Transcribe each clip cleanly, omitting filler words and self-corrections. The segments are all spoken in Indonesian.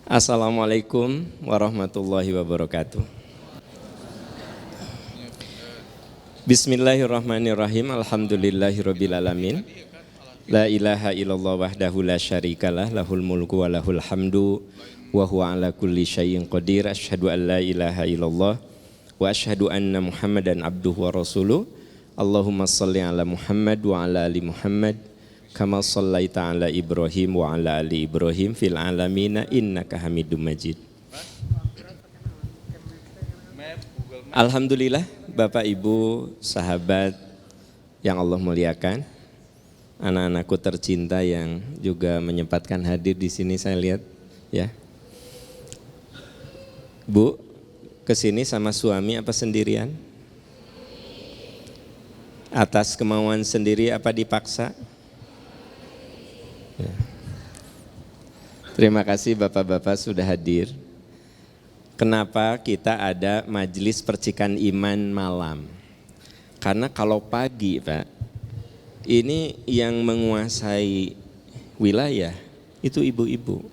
Assalamualaikum warahmatullahi wabarakatuh. Bismillahirrahmanirrahim. Alhamdulillahirabbil alamin. La ilaha illallah wahdahu la syarikalah, lahul mulku wa lahul hamdu wa huwa ala kulli syai'in qadir. Asyhadu an la ilaha illallah wa asyhadu anna Muhammadan abduhu wa rasuluh. Allahumma shalli ala Muhammad wa ala ali Muhammad kama shallaita ala Ibrahim wa ala ali Ibrahim fil alamina innaka Hamidum Majid. Alhamdulillah, Bapak Ibu, sahabat yang Allah muliakan, anak-anakku tercinta yang juga menyempatkan hadir di sini, saya lihat ya. Bu, kesini sama suami apa sendirian? Atas kemauan sendiri apa dipaksa? Ya. Terima kasih Bapak-bapak sudah hadir. Kenapa kita ada majelis percikan iman malam? Karena kalau pagi Pak, ini yang menguasai wilayah itu ibu-ibu.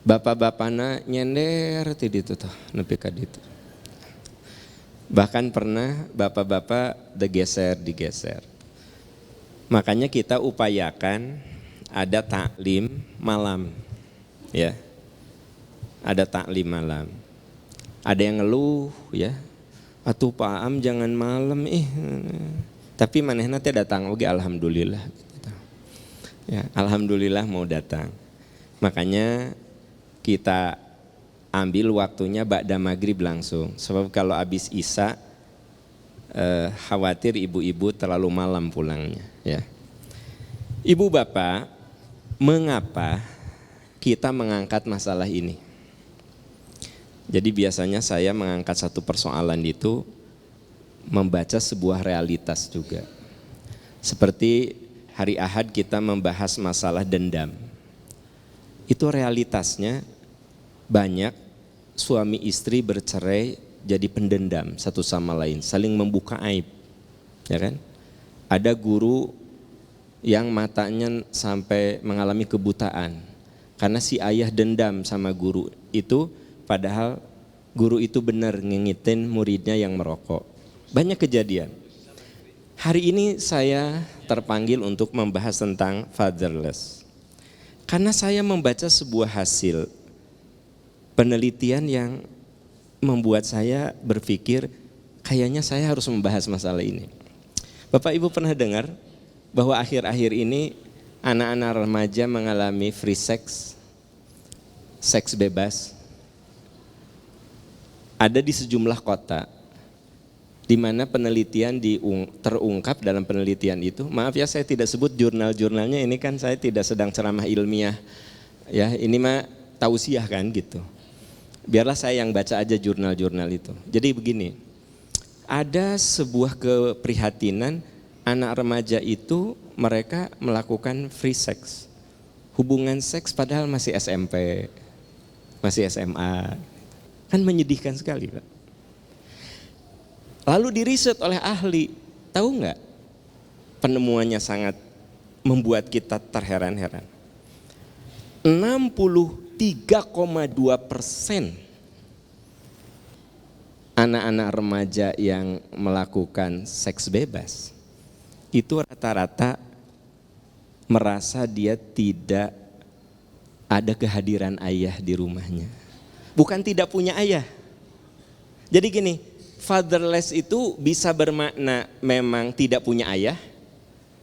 Bapak-bapakna nyender itu tuh, nepi ka ditu. Bahkan pernah bapak-bapak digeser. Makanya kita upayakan ada taklim malam, ya. Ada taklim malam. Ada yang ngeluh, ya. Atuh Pak Am jangan malam, Tapi manehna teh datang oge alhamdulillah. Ya, alhamdulillah mau datang. Makanya kita ambil waktunya ba'da maghrib langsung. Sebab kalau habis isya khawatir ibu-ibu terlalu malam pulangnya, ya. Ibu bapak, mengapa kita mengangkat masalah ini? Jadi biasanya saya mengangkat satu persoalan itu membaca sebuah realitas juga. Seperti hari Ahad kita membahas masalah dendam. Itu realitasnya banyak suami istri bercerai jadi pendendam satu sama lain, saling membuka aib. Ya kan? Ada guru yang matanya sampai mengalami kebutaan karena si ayah dendam sama guru itu. Padahal guru itu benar ngingetin muridnya yang merokok. Banyak kejadian. Hari ini saya terpanggil untuk membahas tentang fatherless. Karena saya membaca sebuah hasil penelitian yang membuat saya berpikir kayaknya saya harus membahas masalah ini. Bapak Ibu pernah dengar bahwa akhir-akhir ini anak-anak remaja mengalami free sex, seks bebas. Ada di sejumlah kota, di mana penelitian terungkap dalam penelitian itu. Maaf ya saya tidak sebut jurnal-jurnalnya, ini kan saya tidak sedang ceramah ilmiah. Ya ini mah tausiah kan gitu. Biarlah saya yang baca aja jurnal-jurnal itu. Jadi begini, ada sebuah keprihatinan anak remaja itu mereka melakukan free sex. Hubungan seks padahal masih SMP, masih SMA. Kan menyedihkan sekali Pak. Lalu diriset oleh ahli, tahu nggak? Penemuannya sangat membuat kita terheran-heran. 63,2% anak-anak remaja yang melakukan seks bebas itu rata-rata merasa dia tidak ada kehadiran ayah di rumahnya. Bukan tidak punya ayah. Jadi gini, fatherless itu bisa bermakna memang tidak punya ayah,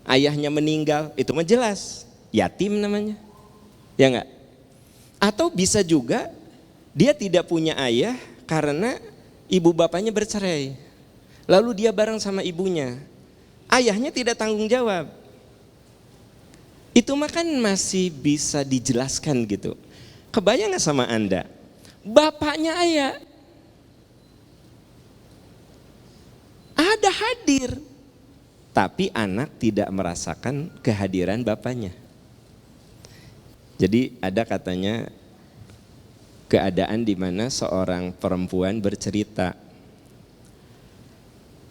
ayahnya meninggal, itu mah jelas, yatim namanya, ya enggak? Atau bisa juga dia tidak punya ayah karena ibu bapaknya bercerai, lalu dia bareng sama ibunya, ayahnya tidak tanggung jawab. Itu mah kan masih bisa dijelaskan gitu. Kebayang nggak sama Anda? Bapaknya ayah ada hadir, tapi anak tidak merasakan kehadiran bapaknya. Jadi ada katanya keadaan di mana seorang perempuan bercerita,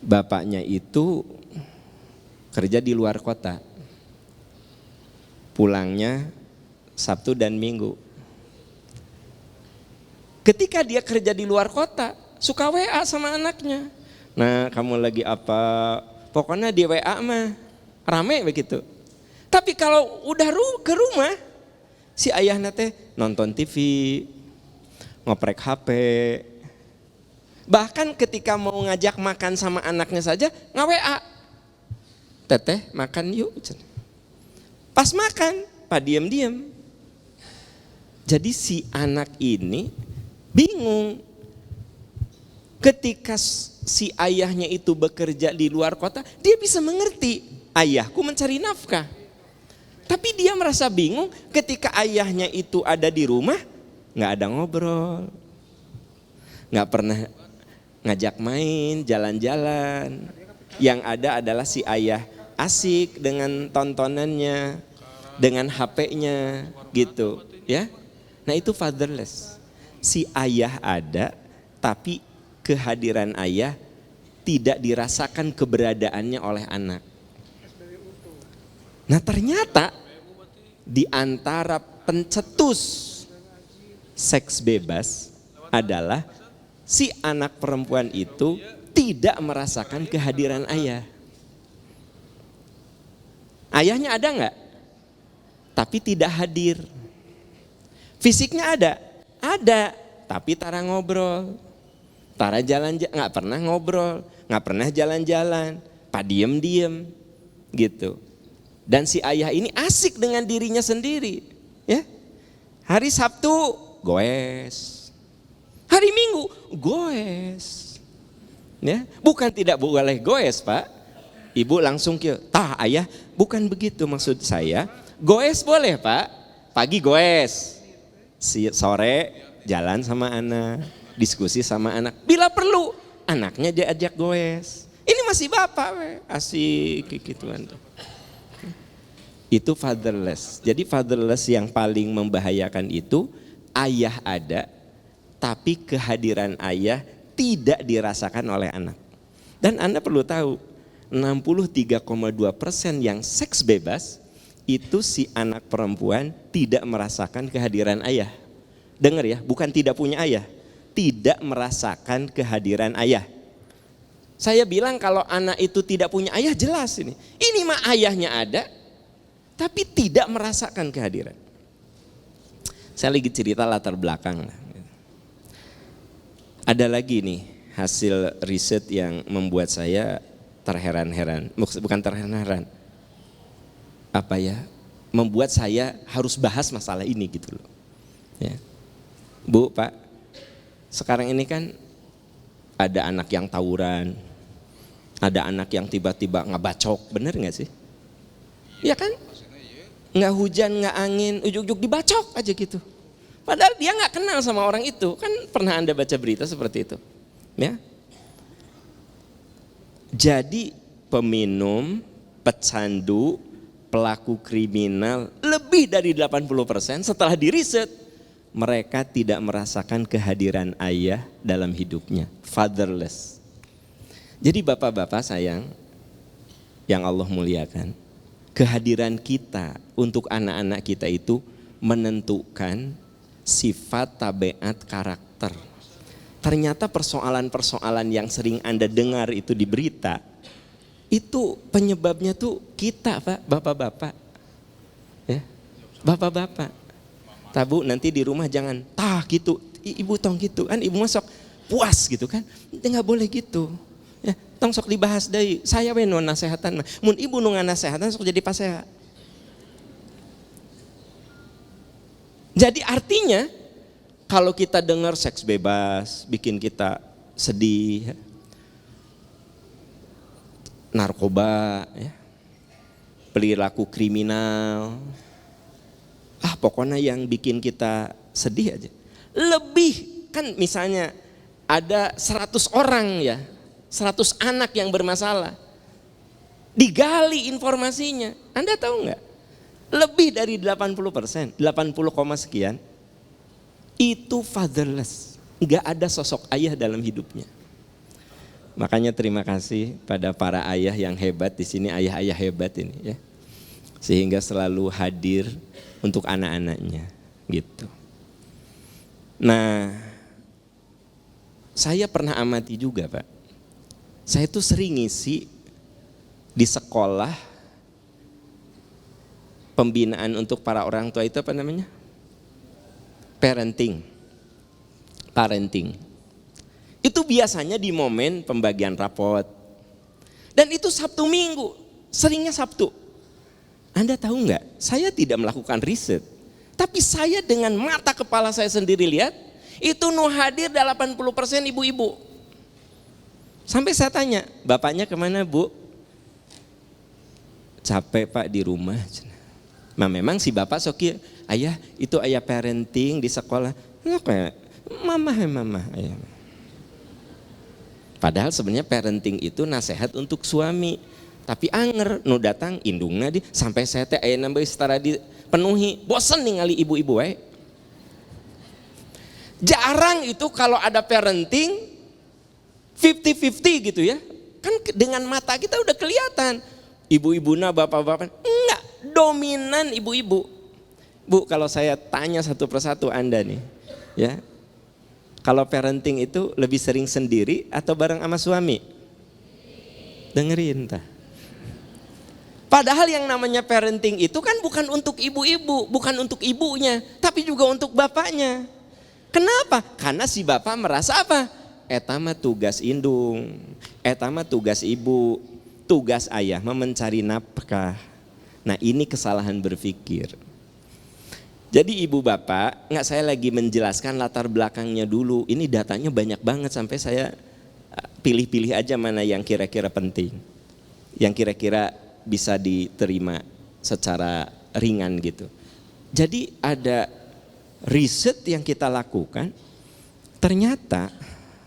bapaknya itu kerja di luar kota, pulangnya Sabtu dan Minggu. Ketika dia kerja di luar kota, suka WA sama anaknya. Nah, kamu lagi apa? Pokoknya di WA mah rame begitu. Tapi kalau udah ke rumah, si ayahnya teh nonton TV, ngoprek HP. Bahkan ketika mau ngajak makan sama anaknya saja, nge-WA. Teteh makan yuk. Pas makan, Pak diem-diem. Jadi si anak ini bingung. Ketika si ayahnya itu bekerja di luar kota, dia bisa mengerti, ayahku mencari nafkah. Tapi dia merasa bingung ketika ayahnya itu ada di rumah, gak ada ngobrol, gak pernah ngajak main, jalan-jalan. Yang ada adalah si ayah asik dengan tontonannya, dengan HP-nya gitu ya. Nah itu fatherless. Si ayah ada tapi kehadiran ayah tidak dirasakan keberadaannya oleh anak. Nah ternyata di antara pencetus seks bebas adalah si anak perempuan itu tidak merasakan kehadiran ayah. Ayahnya ada enggak? Tapi tidak hadir. Fisiknya ada, tapi tara ngobrol. Tara jalan-jalan, nggak pernah ngobrol, nggak pernah jalan-jalan, Pak diem-diem gitu. Dan si ayah ini asik dengan dirinya sendiri, ya. Hari Sabtu goes, hari Minggu goes, ya. Bukan tidak boleh goes Pak, ibu langsung tah ayah, bukan begitu maksud saya. Goes boleh Pak, pagi goes, sore jalan sama anak, diskusi sama anak. Bila perlu anaknya diajak goes. Ini masih bapak asik gituan. Itu fatherless. Jadi fatherless yang paling membahayakan itu ayah ada tapi kehadiran ayah tidak dirasakan oleh anak. Dan Anda perlu tahu 63,2% yang seks bebas itu si anak perempuan tidak merasakan kehadiran ayah. Dengar ya, bukan tidak punya ayah, tidak merasakan kehadiran ayah. Saya bilang kalau anak itu tidak punya ayah jelas ini. Ini mah ayahnya ada, tapi tidak merasakan kehadiran. Saya lagi cerita latar belakang. Ada lagi nih hasil riset yang membuat saya terheran-heran. Bukan terheran-heran. Apa ya? Membuat saya harus bahas masalah ini gitu loh. Ya. Bu, Pak, sekarang ini kan ada anak yang tawuran, ada anak yang tiba-tiba ngebacok, bener gak sih? Iya kan? Nggak hujan, nggak angin, ujuk-ujuk dibacok aja gitu. Padahal dia nggak kenal sama orang itu. Kan pernah Anda baca berita seperti itu, ya? Jadi peminum, pecandu, pelaku kriminal lebih dari 80% setelah diriset mereka tidak merasakan kehadiran ayah dalam hidupnya, fatherless. Jadi bapak-bapak sayang yang Allah muliakan, kehadiran kita untuk anak-anak kita itu menentukan sifat, tabiat, karakter. Ternyata persoalan-persoalan yang sering Anda dengar itu di berita, itu penyebabnya tuh kita Pak, bapak-bapak. Ya, bapak-bapak. Tabu nanti di rumah jangan tah gitu, ibu tong gitu kan, ibu masuk puas gitu kan, nggak boleh gitu. Ya, tong sok dibahas dari saya we nu nasehatan mah. Mun ibu nu nganasehatan sok jadi paseha. Jadi artinya kalau kita dengar seks bebas bikin kita sedih, narkoba, ya, perilaku kriminal, pokoknya yang bikin kita sedih aja. Lebih kan misalnya ada 100 orang ya, 100 anak yang bermasalah, digali informasinya, Anda tahu nggak? Lebih dari 80%, 80, sekian, itu fatherless, nggak ada sosok ayah dalam hidupnya. Makanya terima kasih pada para ayah yang hebat di sini, ayah-ayah hebat ini ya. sehingga selalu hadir untuk anak-anaknya gitu. Nah, saya pernah amati juga Pak, saya tuh sering ngisi di sekolah pembinaan untuk para orang tua itu apa namanya? Parenting. Itu biasanya di momen pembagian rapot. Dan itu Sabtu Minggu, seringnya Sabtu. Anda tahu nggak? Saya tidak melakukan riset, tapi saya dengan mata kepala saya sendiri lihat, itu hadir 80% ibu-ibu. Sampai saya tanya, bapaknya kemana Bu? Capek Pak di rumah. Nah memang si bapak soki, ayah itu ayah parenting di sekolah. Mama. Ayah. Padahal sebenarnya parenting itu nasihat untuk suami. Tapi anger, nu datang indungna di sampai saya teh aya nambah setara dipenuhi. Bosen ningali ibu-ibu we. Jarang itu kalau ada parenting 50-50 gitu ya. Kan dengan mata kita udah kelihatan. Ibu-ibuna, bapak-bapak, enggak, dominan ibu-ibu. Bu, kalau saya tanya satu persatu Anda nih, ya. Kalau parenting itu lebih sering sendiri atau bareng sama suami? Dengerin tah. Padahal yang namanya parenting itu kan bukan untuk ibu-ibu, bukan untuk ibunya, tapi juga untuk bapaknya. Kenapa? Karena si bapak merasa apa? Eta mah tugas indung, eta mah tugas ibu, tugas ayah mah mencari nafkah. Nah ini kesalahan berpikir. Jadi ibu bapak, nggak saya lagi menjelaskan latar belakangnya dulu. Ini datanya banyak banget sampai saya pilih-pilih aja mana yang kira-kira penting, yang kira-kira bisa diterima secara ringan gitu. Jadi ada riset yang kita lakukan, ternyata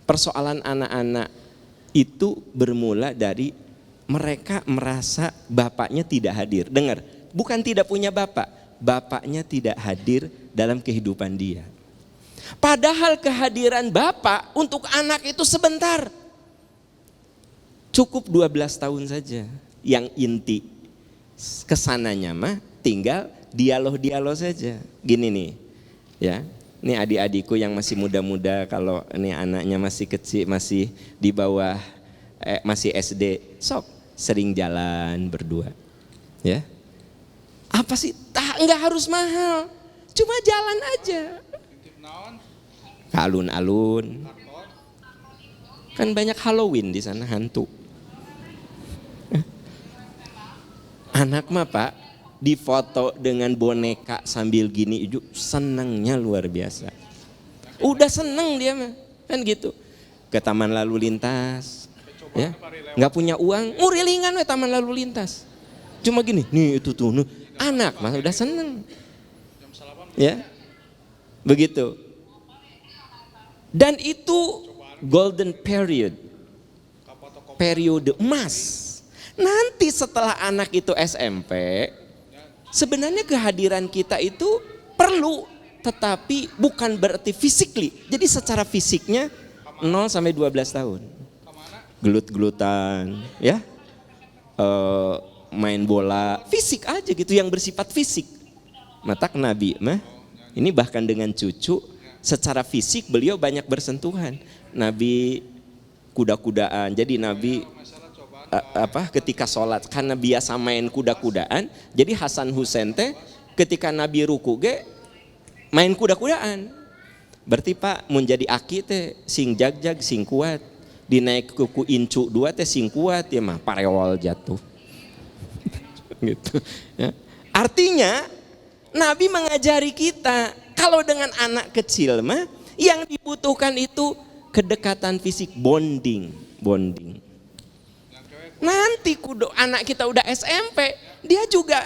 persoalan anak-anak itu bermula dari mereka merasa bapaknya tidak hadir. Dengar, bukan tidak punya bapak, bapaknya tidak hadir dalam kehidupan dia. Padahal kehadiran bapak untuk anak itu sebentar. Cukup 12 tahun saja. Yang inti kesananya mah tinggal dialog saja. Gini nih, ya. Ini adik-adikku yang masih muda-muda, kalau ini anaknya masih kecil, masih di bawah, masih SD, sok sering jalan berdua, ya. Apa sih? Nggak harus mahal, cuma jalan aja. Alun-alun, kan banyak Halloween di sana, hantu. Anak mah Pak, difoto dengan boneka sambil gini, senangnya luar biasa. Udah seneng dia mah, kan gitu. Ke taman lalu lintas, ya, nggak punya uang, ngurilingan we taman lalu lintas. Cuma gini, nih itu tuh, nih. Anak mah udah seneng, ya, begitu. Dan itu golden period, periode emas. Nanti setelah anak itu SMP, sebenarnya kehadiran kita itu perlu, tetapi bukan berarti physically. Jadi secara fisiknya 0 sampai 12 tahun. Gelut-gelutan, ya. Main bola, fisik aja gitu yang bersifat fisik. Matak Nabi mah ini bahkan dengan cucu secara fisik beliau banyak bersentuhan. Nabi kuda-kudaan. Jadi Nabi ketika sholat karena biasa main kuda-kudaan, jadi Hasan Husain teh ketika Nabi ruku ge main kuda-kudaan. Berarti Pak mun jadi aki teh sing jag-jag sing kuat, dinaik kuku incu 2 teh sing kuat ya mah parewol jatuh. Gitu ya. Artinya Nabi mengajari kita kalau dengan anak kecil mah yang dibutuhkan itu kedekatan fisik, bonding. Nanti anak kita udah SMP, dia juga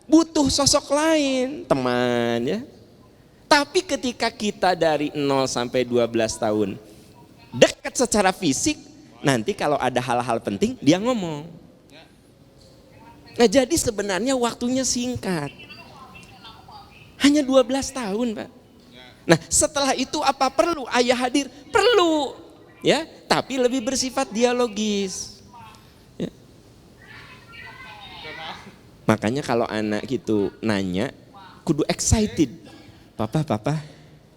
butuh sosok lain, teman ya. Tapi ketika kita dari 0 sampai 12 tahun dekat secara fisik, nanti kalau ada hal-hal penting dia ngomong. Nah jadi sebenarnya waktunya singkat. Hanya 12 tahun Pak. Nah setelah itu apa perlu ayah hadir? Perlu ya, tapi lebih bersifat dialogis. Makanya kalau anak gitu nanya, kudu excited. Papa,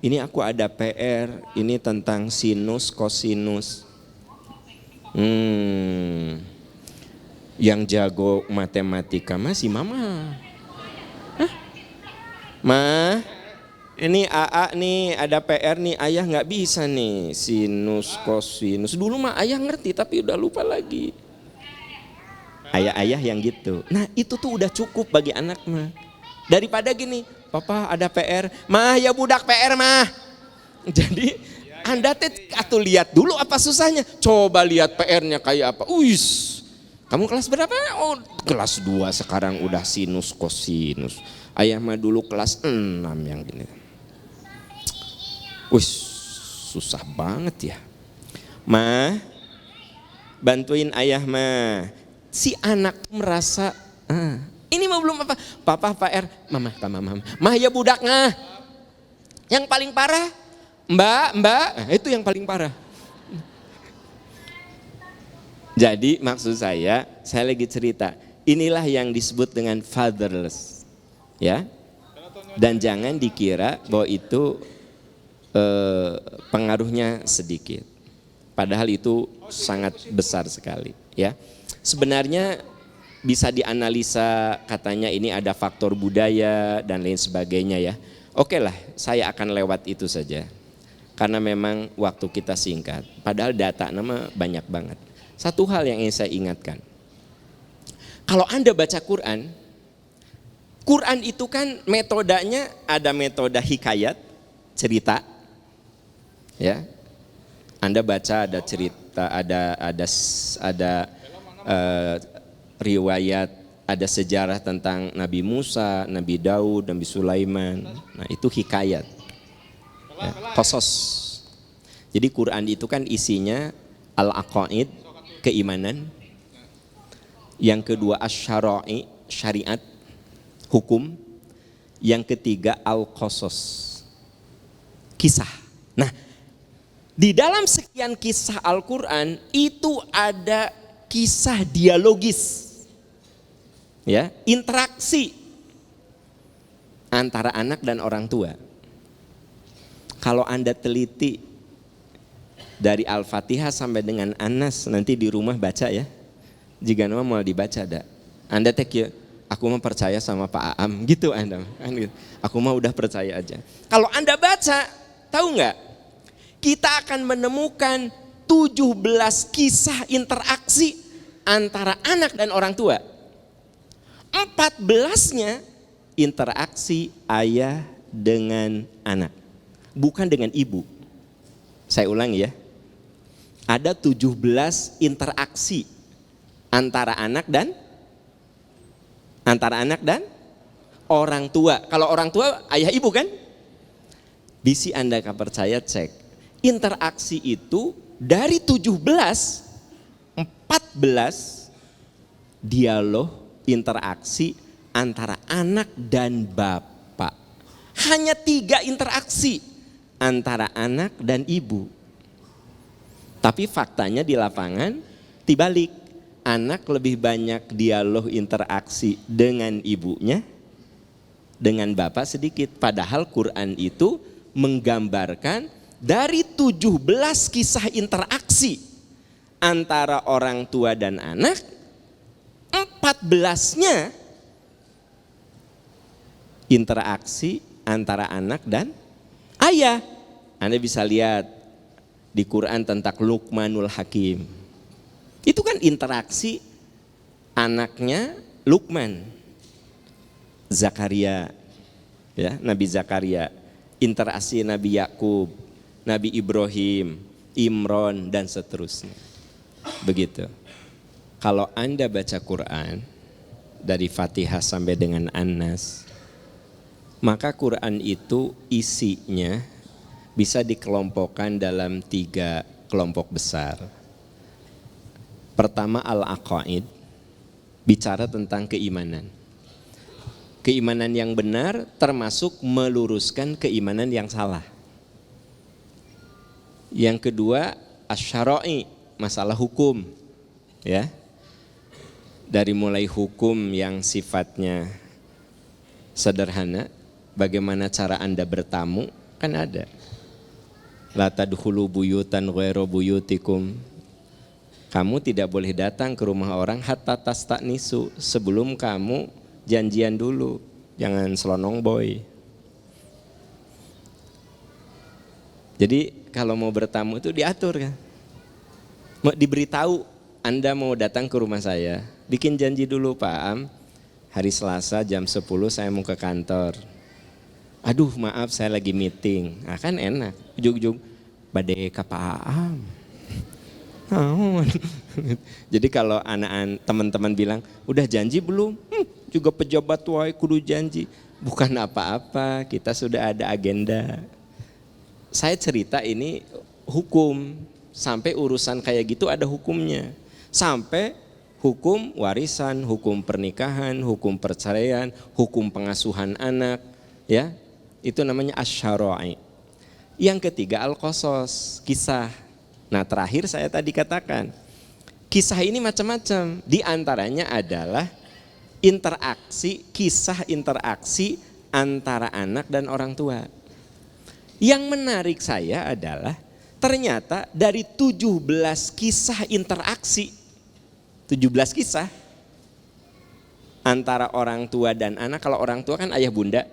ini aku ada PR, ini tentang sinus, kosinus. Yang jago matematika masih mama. Hah? Ma, ini AA nih ada PR nih, ayah nggak bisa nih sinus, kosinus. Dulu mah ayah ngerti tapi udah lupa lagi. Ayah-ayah yang gitu. Nah itu tuh udah cukup bagi anak mah. Daripada gini, papa ada PR, mah ya budak PR mah. Jadi Anda atau lihat dulu apa susahnya. Coba lihat PR-nya kayak apa. Uis, kamu kelas berapa? Oh kelas 2 sekarang udah sinus kosinus. Ayah mah dulu kelas 6 yang gini. Wih, susah banget ya. Ma, bantuin ayah mah. Si anak merasa, ini mah belum apa. Papa PR, mama. Mah ya budaknya. Yang paling parah, mbak, itu yang paling parah. Jadi maksud saya lagi cerita. Inilah yang disebut dengan fatherless, ya. Dan jangan dikira bahwa itu pengaruhnya sedikit. Padahal itu sangat besar sekali, ya. Sebenarnya bisa dianalisa, katanya ini ada faktor budaya dan lain sebagainya ya. Oke lah, saya akan lewat itu saja. Karena memang waktu kita singkat. Padahal data nama banyak banget. Satu hal yang ingin saya ingatkan. Kalau Anda baca Quran itu kan metodenya ada metode hikayat, cerita. Ya. Anda baca ada cerita, ada riwayat, ada sejarah tentang Nabi Musa, Nabi Daud, Nabi Sulaiman. Nah itu hikayat, ya, qasas. Jadi Quran itu kan isinya al-aqaid, keimanan. Yang kedua asy-syara'i, syariat, hukum. Yang ketiga al-qasas, kisah. Nah di dalam sekian kisah Al-Quran itu ada kisah dialogis, ya, interaksi antara anak dan orang tua. Kalau Anda teliti dari Al-Fatihah sampai dengan An-Nas, nanti di rumah baca ya. Jika nama mau dibaca ada. Anda ya, aku mah percaya sama Pak Aam gitu Anda. Aku mah udah percaya aja. Kalau Anda baca, tahu nggak? Kita akan menemukan 17 kisah interaksi antara anak dan orang tua. 14-nya interaksi ayah dengan anak, bukan dengan ibu. Saya ulangi ya. Ada 17 interaksi antara anak dan orang tua. Kalau orang tua ayah ibu kan? Bisi Anda gak percaya cek. Interaksi itu dari 17, 14 dialog interaksi antara anak dan bapak. Hanya 3 interaksi antara anak dan ibu. Tapi faktanya di lapangan dibalik. Anak lebih banyak dialog interaksi dengan ibunya, dengan bapak sedikit. Padahal Quran itu menggambarkan dari 17 kisah interaksi antara orang tua dan anak, 14-nya interaksi antara anak dan ayah. Anda bisa lihat di Quran tentang Luqmanul Hakim. Itu kan interaksi anaknya Luqman, Zakaria, ya, Nabi Zakaria, interaksi Nabi Yakub, Nabi Ibrahim, Imron dan seterusnya. Begitu. Kalau Anda baca Quran dari Fatihah sampai dengan An-Nas, maka Quran itu isinya bisa dikelompokkan dalam 3 kelompok besar. Pertama al-aqaid, bicara tentang keimanan. Keimanan yang benar termasuk meluruskan keimanan yang salah. Yang kedua asy-syara'i, masalah hukum, ya. Dari mulai hukum yang sifatnya sederhana, bagaimana cara Anda bertamu, kan ada. La tadkhulu buyutan ghairu buyutikum. Kamu tidak boleh datang ke rumah orang hatta tastanisu, sebelum kamu janjian dulu, jangan selonong boy. Jadi kalau mau bertamu itu diatur kan. Mau diberitahu Anda mau datang ke rumah saya, bikin janji dulu Pak Am, hari Selasa jam 10 saya mau ke kantor. Aduh maaf saya lagi meeting. Nah, kan enak, ujung-ujung badai ka Pak Am. Jadi kalau anak-anak teman-teman bilang, udah janji belum? Juga pejabat wae kudu janji. Bukan apa-apa, kita sudah ada agenda. Saya cerita ini hukum, sampai urusan kayak gitu ada hukumnya. Sampai hukum warisan, hukum pernikahan, hukum perceraian, hukum pengasuhan anak, ya. Itu namanya asy-syara'i. Yang ketiga al-qasas, kisah. Nah, terakhir saya tadi katakan, kisah ini macam-macam. Di antaranya adalah kisah interaksi antara anak dan orang tua. Yang menarik saya adalah ternyata dari 17 kisah interaksi, 17 kisah antara orang tua dan anak. Kalau orang tua kan ayah bunda,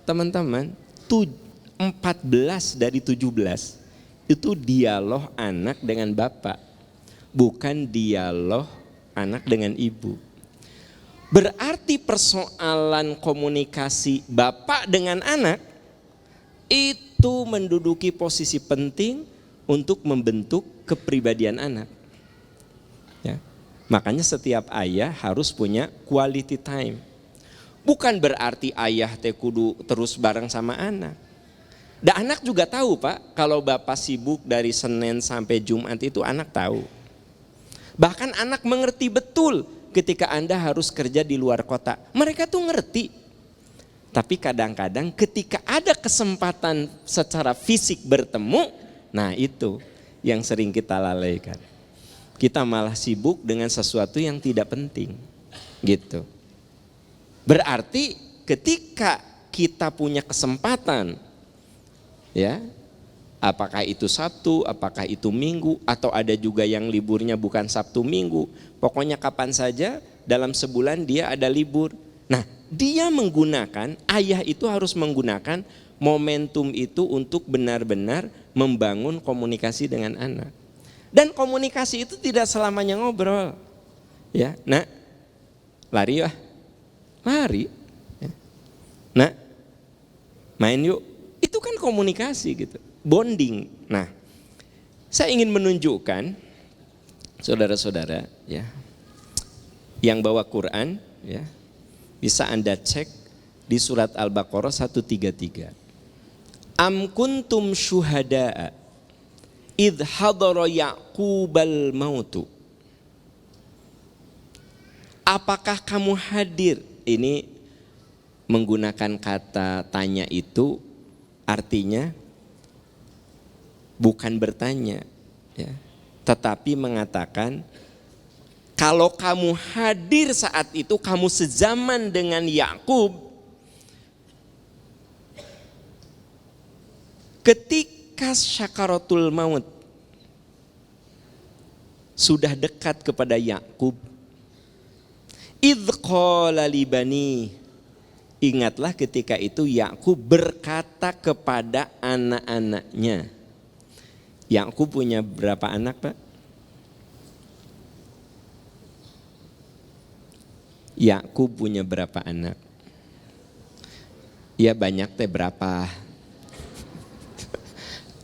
teman-teman, 14 dari 17 itu dialog anak dengan bapak, bukan dialog anak dengan ibu. Berarti persoalan komunikasi bapak dengan anak itu menduduki posisi penting untuk membentuk kepribadian anak. Ya. Makanya setiap ayah harus punya quality time. Bukan berarti ayah teh kudu terus bareng sama anak. Dan anak juga tahu Pak, kalau bapak sibuk dari Senin sampai Jumat itu anak tahu. Bahkan anak mengerti betul ketika Anda harus kerja di luar kota. Mereka tuh ngerti. Tapi kadang-kadang ketika ada kesempatan secara fisik bertemu, nah itu yang sering kita lalaikan. Kita malah sibuk dengan sesuatu yang tidak penting. Gitu. Berarti ketika kita punya kesempatan, ya, apakah itu Sabtu, apakah itu Minggu, atau ada juga yang liburnya bukan Sabtu Minggu, pokoknya kapan saja dalam sebulan dia ada libur. Nah, dia menggunakan, ayah itu harus menggunakan momentum itu untuk benar-benar membangun komunikasi dengan anak. Dan komunikasi itu tidak selamanya ngobrol. Ya, nah, lari ya, lari. Ya. Nah, main yuk. Itu kan komunikasi gitu, bonding. Nah, saya ingin menunjukkan saudara-saudara ya, yang bawa Quran ya, bisa Anda cek di surat Al-Baqarah 133. Am kuntum syuhada'a idh hadara Ya'qubal mautu. Apakah kamu hadir? Ini menggunakan kata tanya itu artinya bukan bertanya, ya, tetapi mengatakan kalau kamu hadir saat itu, kamu sezaman dengan Yakub, ketika syakaratul maut sudah dekat kepada Yakub, idh qala libani. Ingatlah ketika itu Yakub berkata kepada anak-anaknya. Yakub punya berapa anak, Pak? Yakub punya berapa anak? Ya banyak teh berapa?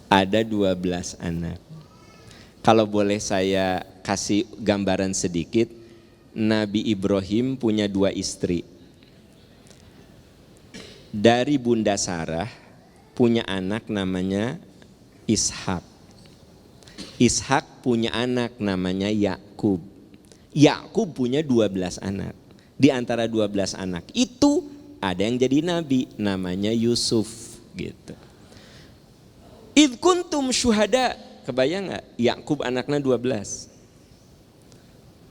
Ada 12 anak. Kalau boleh saya kasih gambaran sedikit, Nabi Ibrahim punya 2 istri. Dari Bunda Sarah punya anak namanya Ishak. Ishak punya anak namanya Yakub. Yakub punya 12 anak. Di antara 12 anak itu ada yang jadi nabi namanya Yusuf gitu. Idh kuntum syuhada, kebayang enggak? Yakub anaknya 12.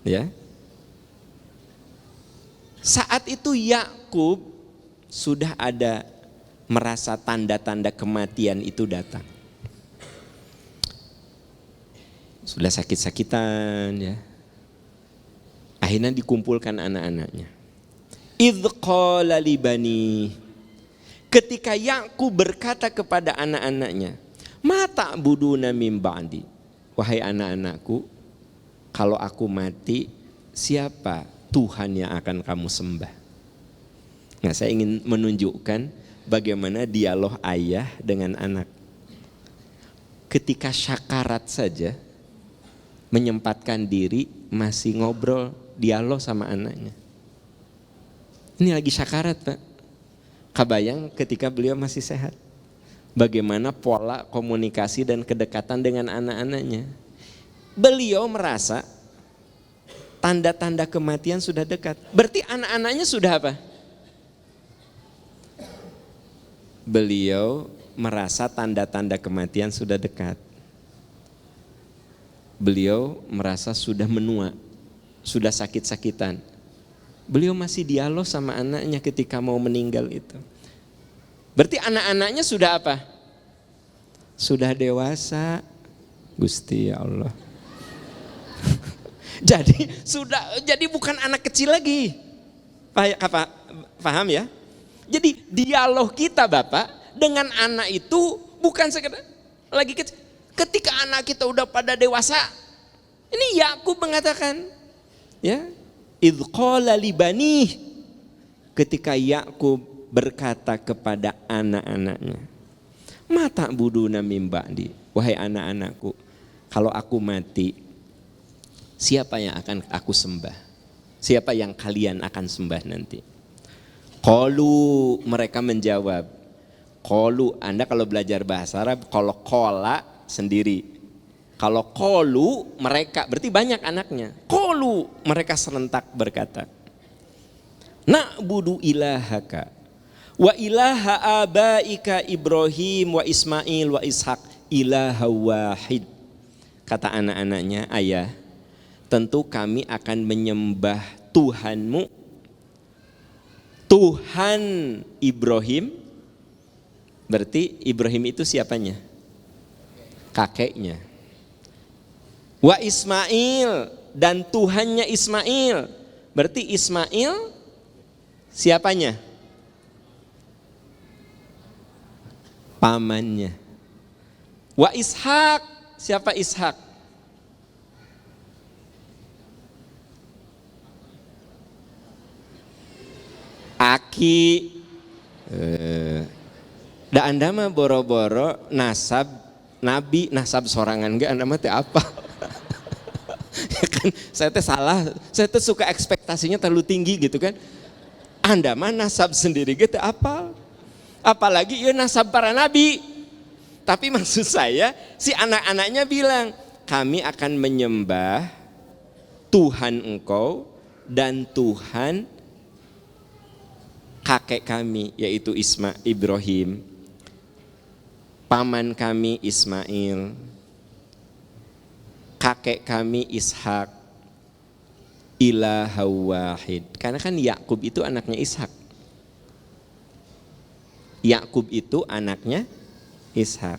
Ya. Saat itu Yakub sudah ada merasa tanda-tanda kematian itu datang. Sudah sakit-sakitan ya. Akhirnya dikumpulkan anak-anaknya. Idh qala li bani, ketika Yakub berkata kepada anak-anaknya, ma ta'buduna min ba'di, wahai anak-anakku, kalau aku mati siapa Tuhan yang akan kamu sembah? Nah, saya ingin menunjukkan bagaimana dialog ayah dengan anak. Ketika syakarat saja menyempatkan diri masih ngobrol dialog sama anaknya. Ini lagi syakarat, Pak. Kabayang ketika beliau masih sehat. Bagaimana pola komunikasi dan kedekatan dengan anak-anaknya. Beliau merasa tanda-tanda kematian sudah dekat. Berarti anak-anaknya sudah apa? Beliau merasa tanda-tanda kematian sudah dekat. Beliau merasa sudah menua, sudah sakit-sakitan. Beliau masih dialog sama anaknya ketika mau meninggal itu. Berarti anak-anaknya sudah apa? Sudah dewasa. Gusti ya Allah. Jadi bukan anak kecil lagi. Paham ya? Jadi dialog kita Bapak dengan anak itu bukan sekedar lagi kecil. Ketika anak kita udah pada dewasa, ini Yakub mengatakan, ya, idh qala li bani, ketika Yakub berkata kepada anak-anaknya, ma ta'buduna min ba'di, wahai anak-anakku, kalau aku mati, siapa yang akan aku sembah? Siapa yang kalian akan sembah nanti? Qalu, mereka menjawab. Qalu, Anda kalau belajar bahasa Arab, kalau qala sendiri. Kalau qalu, mereka, berarti banyak anaknya. Qalu, mereka serentak berkata, na'budu ilahaka wa ilaha abaika Ibrahim wa Ismail wa Ishak ilaha wahid. Kata anak-anaknya, ayah, tentu kami akan menyembah Tuhanmu, Tuhan Ibrahim. Berarti Ibrahim itu siapanya? Kakeknya. Wa Ismail, dan Tuhannya Ismail. Berarti Ismail siapanya? Pamannya. Wa Ishak, siapa Ishak? Aki. Da Anda mah boro-boro nasab nabi, nasab sorangan ge Anda mah teh apa? Ya kan, saya teh salah, saya teh suka ekspektasinya terlalu tinggi gitu kan. Anda mah nasab sendiri ge teh apa? Apalagi ya nasab para nabi. Tapi maksud saya si anak-anaknya bilang, kami akan menyembah Tuhan engkau dan Tuhan kakek kami, yaitu Ibrahim, paman kami Ismail, kakek kami Ishak, ilaha wahid. Karena kan Yakub itu anaknya Ishak. Yakub itu anaknya Ishak.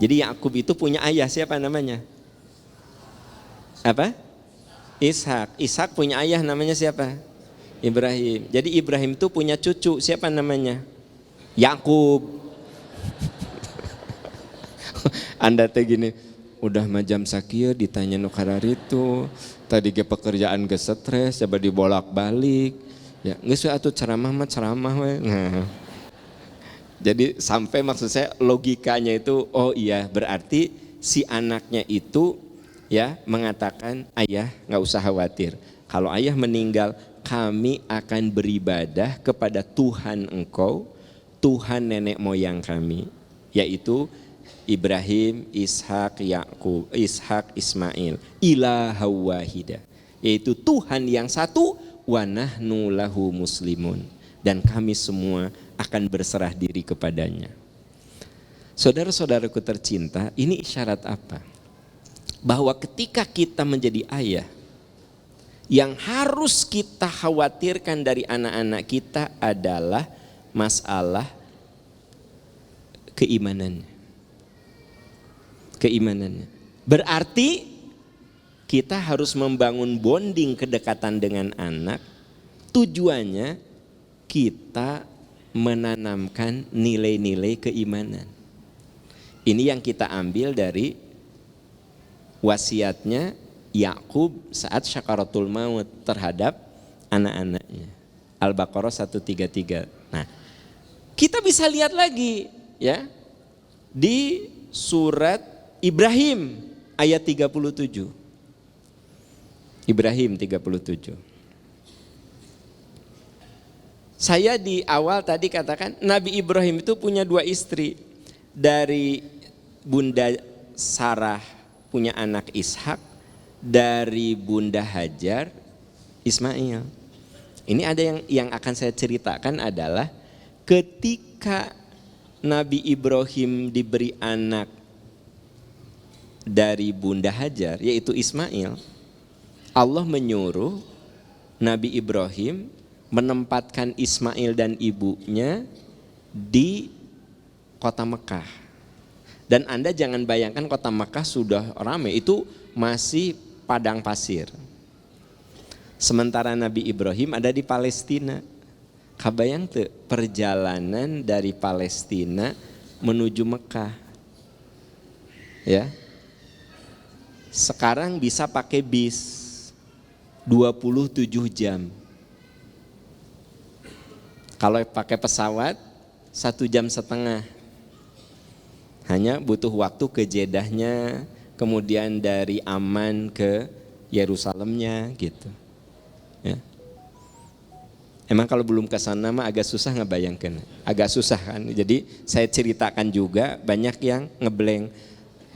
Jadi Yakub itu punya ayah, siapa namanya? Apa? Ishak. Ishak punya ayah namanya siapa? Ibrahim. Jadi Ibrahim itu punya cucu, siapa namanya? Yakub. Anda teh gini, udah majam sakieu ditanya nu kararitu, tadi ge pekerjaan ge stres, coba dibolak-balik. Ya, geus we atuh ceramah mah ceramah we. Nah. Jadi sampai maksud saya logikanya itu, oh iya, berarti si anaknya itu ya mengatakan, ayah nggak usah khawatir. Kalau ayah meninggal, kami akan beribadah kepada Tuhan engkau, Tuhan nenek moyang kami, yaitu Ibrahim, Ishak, Yakub, Ishak, Ismail, ilaha wahida, yaitu Tuhan yang satu, wa nahnu lahu muslimun, dan kami semua akan berserah diri kepadanya. Saudara-saudaraku tercinta, ini isyarat apa? Bahwa ketika kita menjadi ayah, Yang harus kita khawatirkan dari anak-anak kita adalah masalah keimanannya. Keimanannya. Berarti kita harus membangun bonding kedekatan dengan anak. Tujuannya kita menanamkan nilai-nilai keimanan. Ini yang kita ambil dari wasiatnya Yakub saat syakaratul maut terhadap anak-anaknya. Al-Baqarah 133. Nah, kita bisa lihat lagi ya di surat Ibrahim ayat 37. Ibrahim 37. Saya di awal tadi katakan Nabi Ibrahim itu punya 2 istri. Dari Bunda Sarah punya anak Ishak, dari Bunda Hajar Ismail. Ini ada yang akan saya ceritakan adalah ketika Nabi Ibrahim diberi anak dari Bunda Hajar yaitu Ismail, Allah menyuruh Nabi Ibrahim menempatkan Ismail dan ibunya di kota Mekah. Dan Anda jangan bayangkan kota Mekah sudah ramai, itu masih padang pasir. Sementara Nabi Ibrahim ada di Palestina. Kabayang tuh perjalanan dari Palestina menuju Mekah. Ya. Sekarang bisa pakai bis 27 jam. Kalau pakai pesawat 1,5 jam. Hanya butuh waktu ke Jeddahnya, kemudian dari Amman ke Yerusalemnya gitu. Ya. Emang kalau belum ke sana mah agak susah ngebayangkan, agak susah kan. Jadi saya ceritakan juga banyak yang ngeblank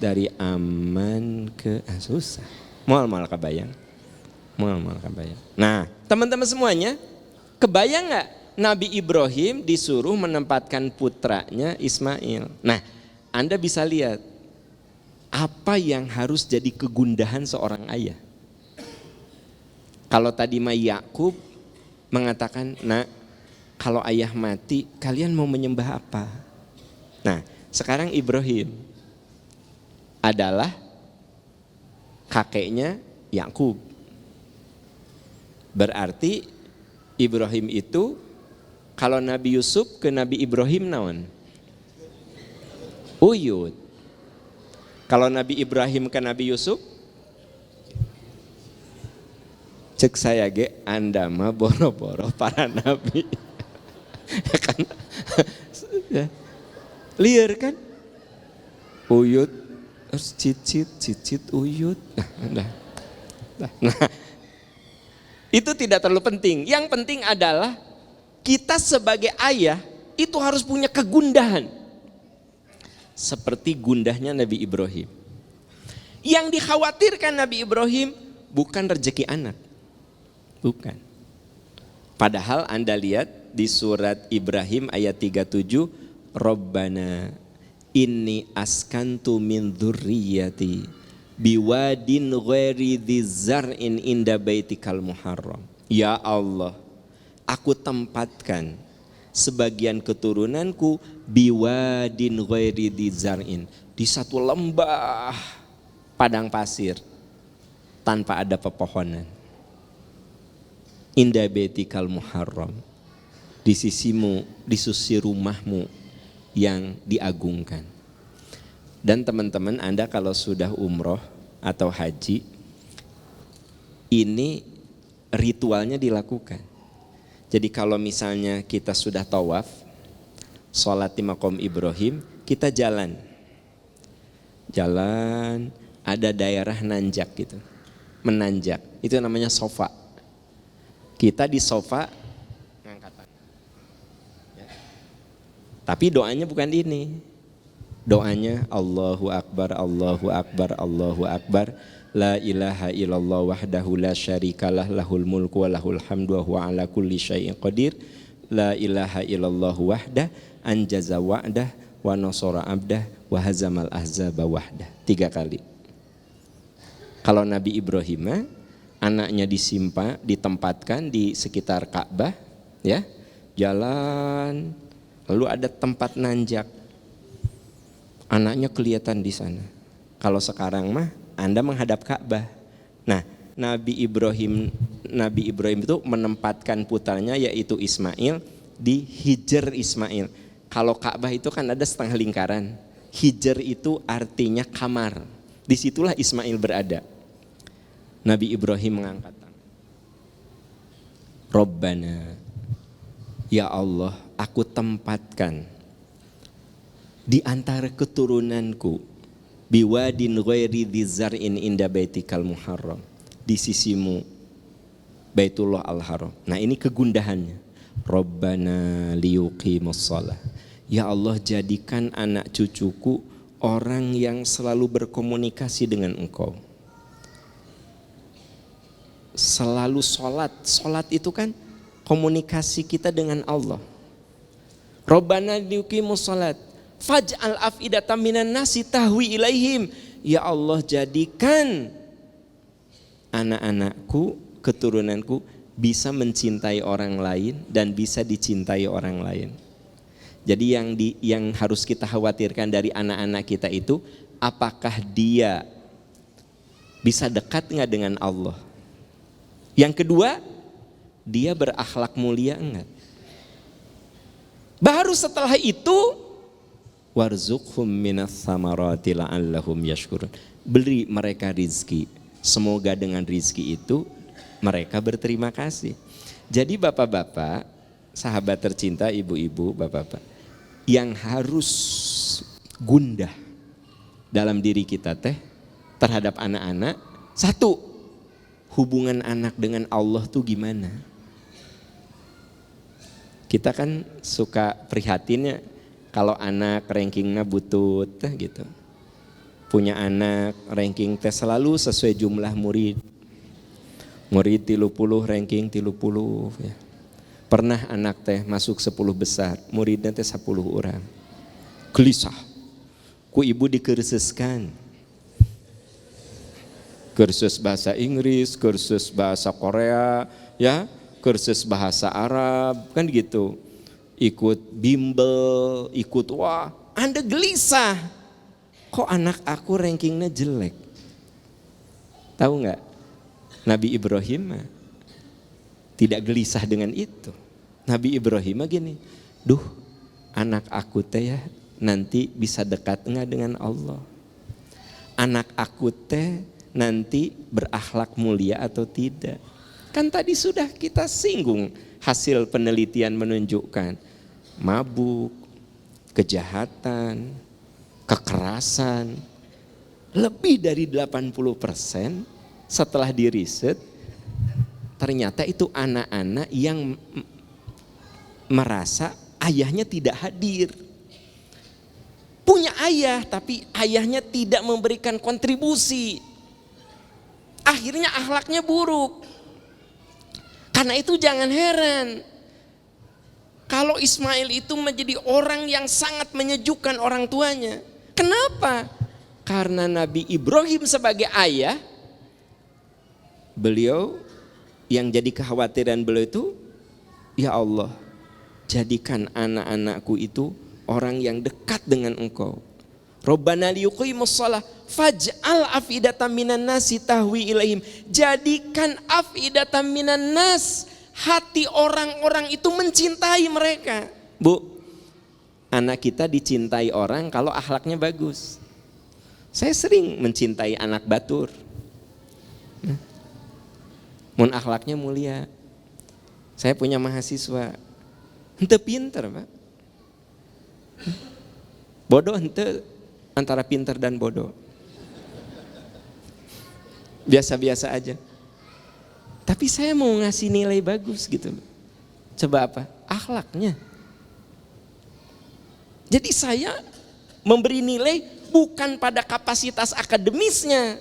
dari Amman ke susah. Mual kebayang. Nah, teman-teman semuanya, kebayang nggak Nabi Ibrahim disuruh menempatkan putranya Ismail. Nah, Anda bisa lihat apa yang harus jadi kegundahan seorang ayah. Kalau tadi Yakub mengatakan, "Nak, kalau ayah mati, kalian mau menyembah apa?" Nah, sekarang Ibrahim adalah kakeknya Yakub. Berarti Ibrahim itu kalau Nabi Yusuf ke Nabi Ibrahim naon? Uyut. Kalau Nabi Ibrahim ke Nabi Yusuf, cek saya ge Anda mah boro-boro para nabi. Kan ya. Liar kan? Uyut terus cicit uyut. Nah, itu tidak terlalu penting. Yang penting adalah kita sebagai ayah itu harus punya kegundahan. Seperti gundahnya Nabi Ibrahim. Yang dikhawatirkan Nabi Ibrahim bukan rezeki anak. Bukan. Padahal Anda lihat di surat Ibrahim ayat 37, Rabbana inni askantu min dzurriyyati biwadin ghairi dzar'in inda baitikal muharram. Ya Allah, aku tempatkan sebagian keturunanku biwadin ghairi dzar'in, di satu lembah padang pasir tanpa ada pepohonan. Inda baitikal muharram, di sisimu, di sisi rumahmu yang diagungkan. Dan teman-teman, Anda kalau sudah umroh atau haji, ini ritualnya dilakukan. Jadi kalau misalnya kita sudah tawaf, sholat di maqam Ibrahim, kita jalan, ada daerah nanjak gitu, menanjak, itu namanya sofa. Kita di sofa ngangkat tangan. Ya. Tapi doanya bukan ini. Doanya Allahu Akbar, Allahu Akbar, Allahu Akbar. La ilaha illallah wahdahu la syarikalah lahul mulku wa lahul hamdu wa huwa ala kulli syai'in qadir. La ilaha illallah wahdah anjaza wa'dah wa nasara abdah wa hazamal ahzaba wahdah. 3 kali. Kalau Nabi Ibrahim anaknya ditempatkan di sekitar Ka'bah, ya, jalan, lalu ada tempat nanjak, anaknya kelihatan di sana. Kalau sekarang mah Anda menghadap Ka'bah. Nah, Nabi Ibrahim itu menempatkan putranya yaitu Ismail di Hijr Ismail. Kalau Ka'bah itu kan ada setengah lingkaran, Hijr itu artinya kamar. Disitulah Ismail berada. Nabi Ibrahim mengangkat tangan. Rabbana, ya Allah, aku tempatkan di antara keturunanku biwadin ghairi dzar'in inda baitikal muharram, di sisimu Baitullah Al-Haram. Nah, ini kegundahannya. Rabbana liyuqimus shalah. Ya Allah, jadikan anak cucuku orang yang selalu berkomunikasi dengan Engkau. Selalu sholat. Sholat itu kan komunikasi kita dengan Allah. Rabbana liyuqimus shalat faj'al af'idatan minan nasi tahwi ilaihim. Ya Allah, jadikan anak-anakku, keturunanku bisa mencintai orang lain dan bisa dicintai orang lain. Jadi yang harus kita khawatirkan dari anak-anak kita itu, apakah dia bisa dekat enggak dengan Allah? Yang kedua, dia berakhlak mulia enggak? Baru setelah itu, warzuqhum minas samarati la'allahum yashkurun. Beri mereka rizki. Semoga dengan rizki itu mereka berterima kasih. Jadi bapak-bapak, sahabat tercinta, ibu-ibu, bapak-bapak, yang harus gundah dalam diri kita teh terhadap anak-anak, satu, hubungan anak dengan Allah tuh gimana? Kita kan suka prihatinnya kalau anak rankingnya butut gitu. Punya anak ranking teh selalu sesuai jumlah murid. Murid 30 ranking 30 ya. Pernah anak teh masuk 10 besar, muridnya teh 10 orang. Gelisah. Ku ibu dikursuskan. Kursus bahasa Inggris, kursus bahasa Korea, ya, kursus bahasa Arab, kan gitu. Ikut bimbel, ikut wah, Anda gelisah. Kok anak aku rankingnya jelek? Tahu nggak? Nabi Ibrahim tidak gelisah dengan itu. Nabi Ibrahim gini, duh, anak aku teh ya nanti bisa dekat nggak dengan Allah? Anak aku teh nanti berakhlak mulia atau tidak? Kan tadi sudah kita singgung, hasil penelitian menunjukkan mabuk, kejahatan, kekerasan, lebih dari 80% setelah diriset ternyata itu anak-anak yang merasa ayahnya tidak hadir. Punya ayah tapi ayahnya tidak memberikan kontribusi. Akhirnya akhlaknya buruk. Karena itu jangan heran kalau Ismail itu menjadi orang yang sangat menyejukkan orang tuanya. Kenapa? Karena Nabi Ibrahim sebagai ayah, beliau yang jadi kekhawatiran beliau itu, ya Allah, jadikan anak-anakku itu orang yang dekat dengan Engkau. Rabbana liyuqimus shalah faj'al af'idatan minan nasi tahwi ilaihim. Jadikan af'idatan minan nas, hati orang-orang itu mencintai mereka. Bu, anak kita dicintai orang kalau akhlaknya bagus. Saya sering mencintai anak batur. Mun akhlaknya mulia. Saya punya mahasiswa, henteu pinter, Pak. Bodoh henteu, antara pinter dan bodoh. Biasa-biasa aja. Tapi saya mau ngasih nilai bagus gitu. Coba apa? Akhlaknya. Jadi saya memberi nilai bukan pada kapasitas akademisnya.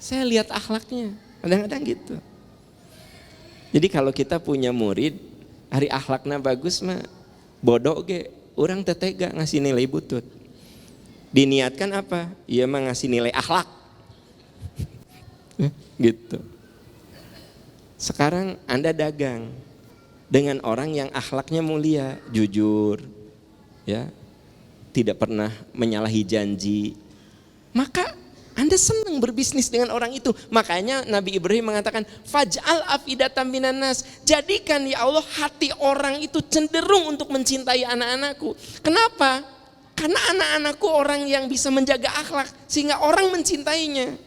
Saya lihat akhlaknya. Kadang-kadang gitu. Jadi kalau kita punya murid, hari akhlaknya bagus mah bodoh ge, orang tetega ngasih nilai butut. Diniatkan apa? Iya mah ngasih nilai akhlak. Gitu. Sekarang Anda dagang dengan orang yang akhlaknya mulia, jujur, ya, tidak pernah menyalahi janji, maka Anda senang berbisnis dengan orang itu. Makanya Nabi Ibrahim mengatakan, faj'al afidatan minan nas, jadikan ya Allah hati orang itu cenderung untuk mencintai anak-anakku. Kenapa? Karena anak-anakku orang yang bisa menjaga akhlak sehingga orang mencintainya.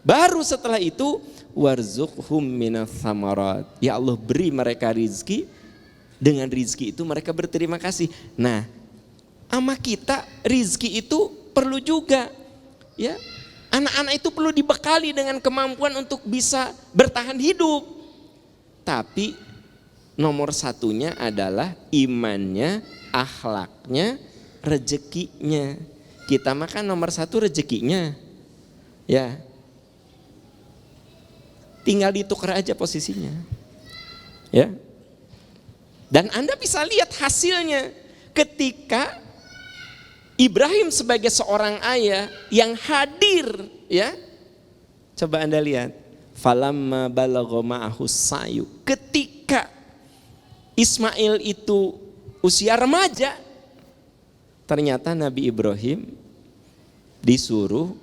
Baru setelah itu warzuqhum minas samarat, ya Allah beri mereka rizki, dengan rizki itu mereka berterima kasih. Nah, sama kita rizki itu perlu juga, ya. Anak-anak itu perlu dibekali dengan kemampuan untuk bisa bertahan hidup. Tapi nomor satunya adalah imannya, akhlaknya, rezekinya. Kita makan nomor satu rezekinya, ya. Tinggal ditukar aja posisinya, ya. Dan Anda bisa lihat hasilnya ketika Ibrahim sebagai seorang ayah yang hadir, ya. Coba Anda lihat, falamma balagha ma'ahu sa'yu, ketika Ismail itu usia remaja, ternyata Nabi Ibrahim disuruh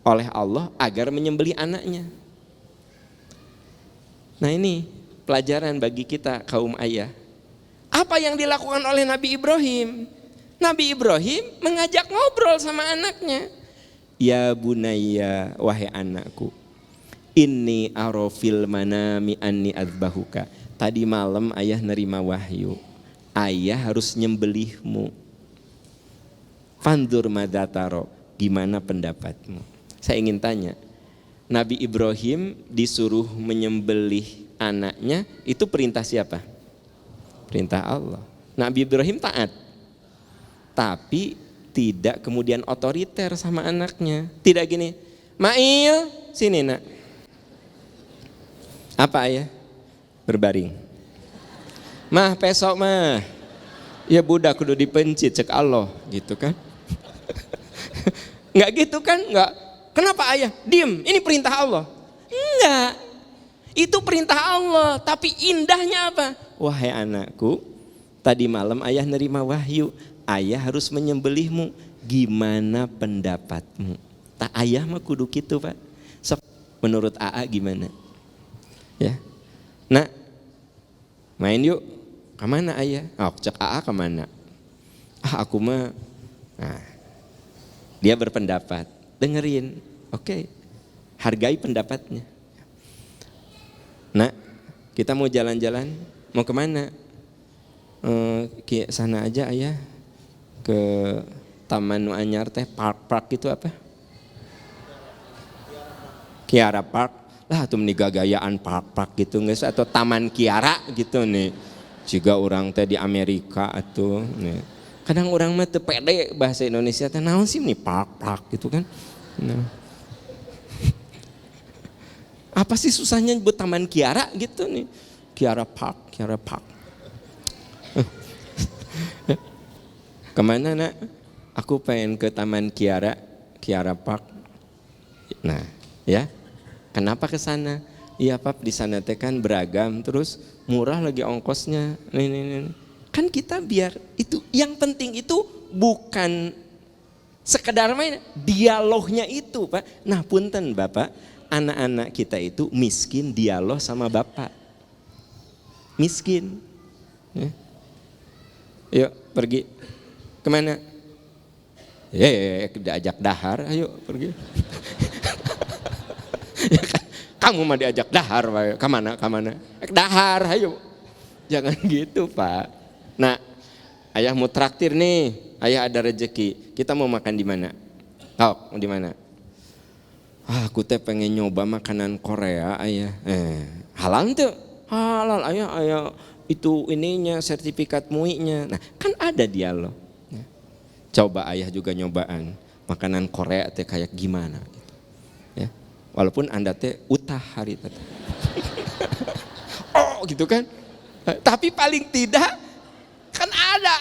oleh Allah agar menyembelih anaknya. Nah, ini pelajaran bagi kita kaum ayah. Apa yang dilakukan oleh Nabi Ibrahim? Nabi Ibrahim mengajak ngobrol sama anaknya. Ya bunayya, wahai anakku, inni ara fil manami anni adzbahuka. Tadi malam ayah nerima wahyu, ayah harus nyembelihmu. Fandur madataro, gimana pendapatmu? Saya ingin tanya, Nabi Ibrahim disuruh menyembelih anaknya, itu perintah siapa? Perintah Allah. Nabi Ibrahim taat, tapi tidak kemudian otoriter sama anaknya. Tidak gini, Mail, sini nak. Apa ayah? Berbaring. Mah pesok mah. Ya budak kudu dipencit cek Allah, gitu kan? Enggak gitu kan? Enggak. Kenapa ayah? Diem, ini perintah Allah. Enggak. Itu perintah Allah, tapi indahnya apa? Wahai anakku, tadi malam ayah nerima wahyu, ayah harus menyembelihmu, gimana pendapatmu? Tak ayah mah kudu gitu, Pak. Sok, menurut AA gimana? Ya. Nah, main yuk. Kemana ayah? Oh, cek AA kemana? Aku mah. Nah, dia berpendapat, dengerin, oke, hargai pendapatnya. Nah, kita mau jalan-jalan, mau kemana? Sana aja ayah, ke Taman Nu Anyar teh, park itu apa? Kiara Park. Lah tuh nih gagayaan park gitu guys, atau Taman Kiara gitu nih. Juga orang teh di Amerika atuh nih. Kadang orang mah teu pede bahasa Indonesia teh naon sih nih park gitu kan. Nah. Apa sih susahnya buat Taman Kiara gitu nih? Kiara Park. Kemana nak? Aku pengen ke Taman Kiara Park. Nah, ya. Kenapa ke sana? Iya Pap, di sana teh kan beragam, terus murah lagi ongkosnya. Nih. Kan kita biar itu, yang penting itu bukan sekedar main, dialognya itu, Pak. Nah, punten Bapak, anak-anak kita itu miskin dialog sama Bapak. Miskin. Ya. Yuk pergi. Kemana? Diajak dahar, ayo pergi. Ya kan, kamu mah diajak dahar, kemana? Dahar, ayo. Jangan gitu Pak. Nah, ayah mau traktir nih, ayah ada rezeki. Kita mau makan di mana? Mau di mana? Aku teh pengen nyoba makanan Korea, ayah. Halal tuh? Halal, ayah itu ininya sertifikat MUI-nya. Nah, kan ada dialog. Coba ayah juga nyobaan makanan Korea teh kayak gimana gitu. Ya. Walaupun Anda teh utah hari teh. Oh, gitu kan? Tapi paling tidak kan ada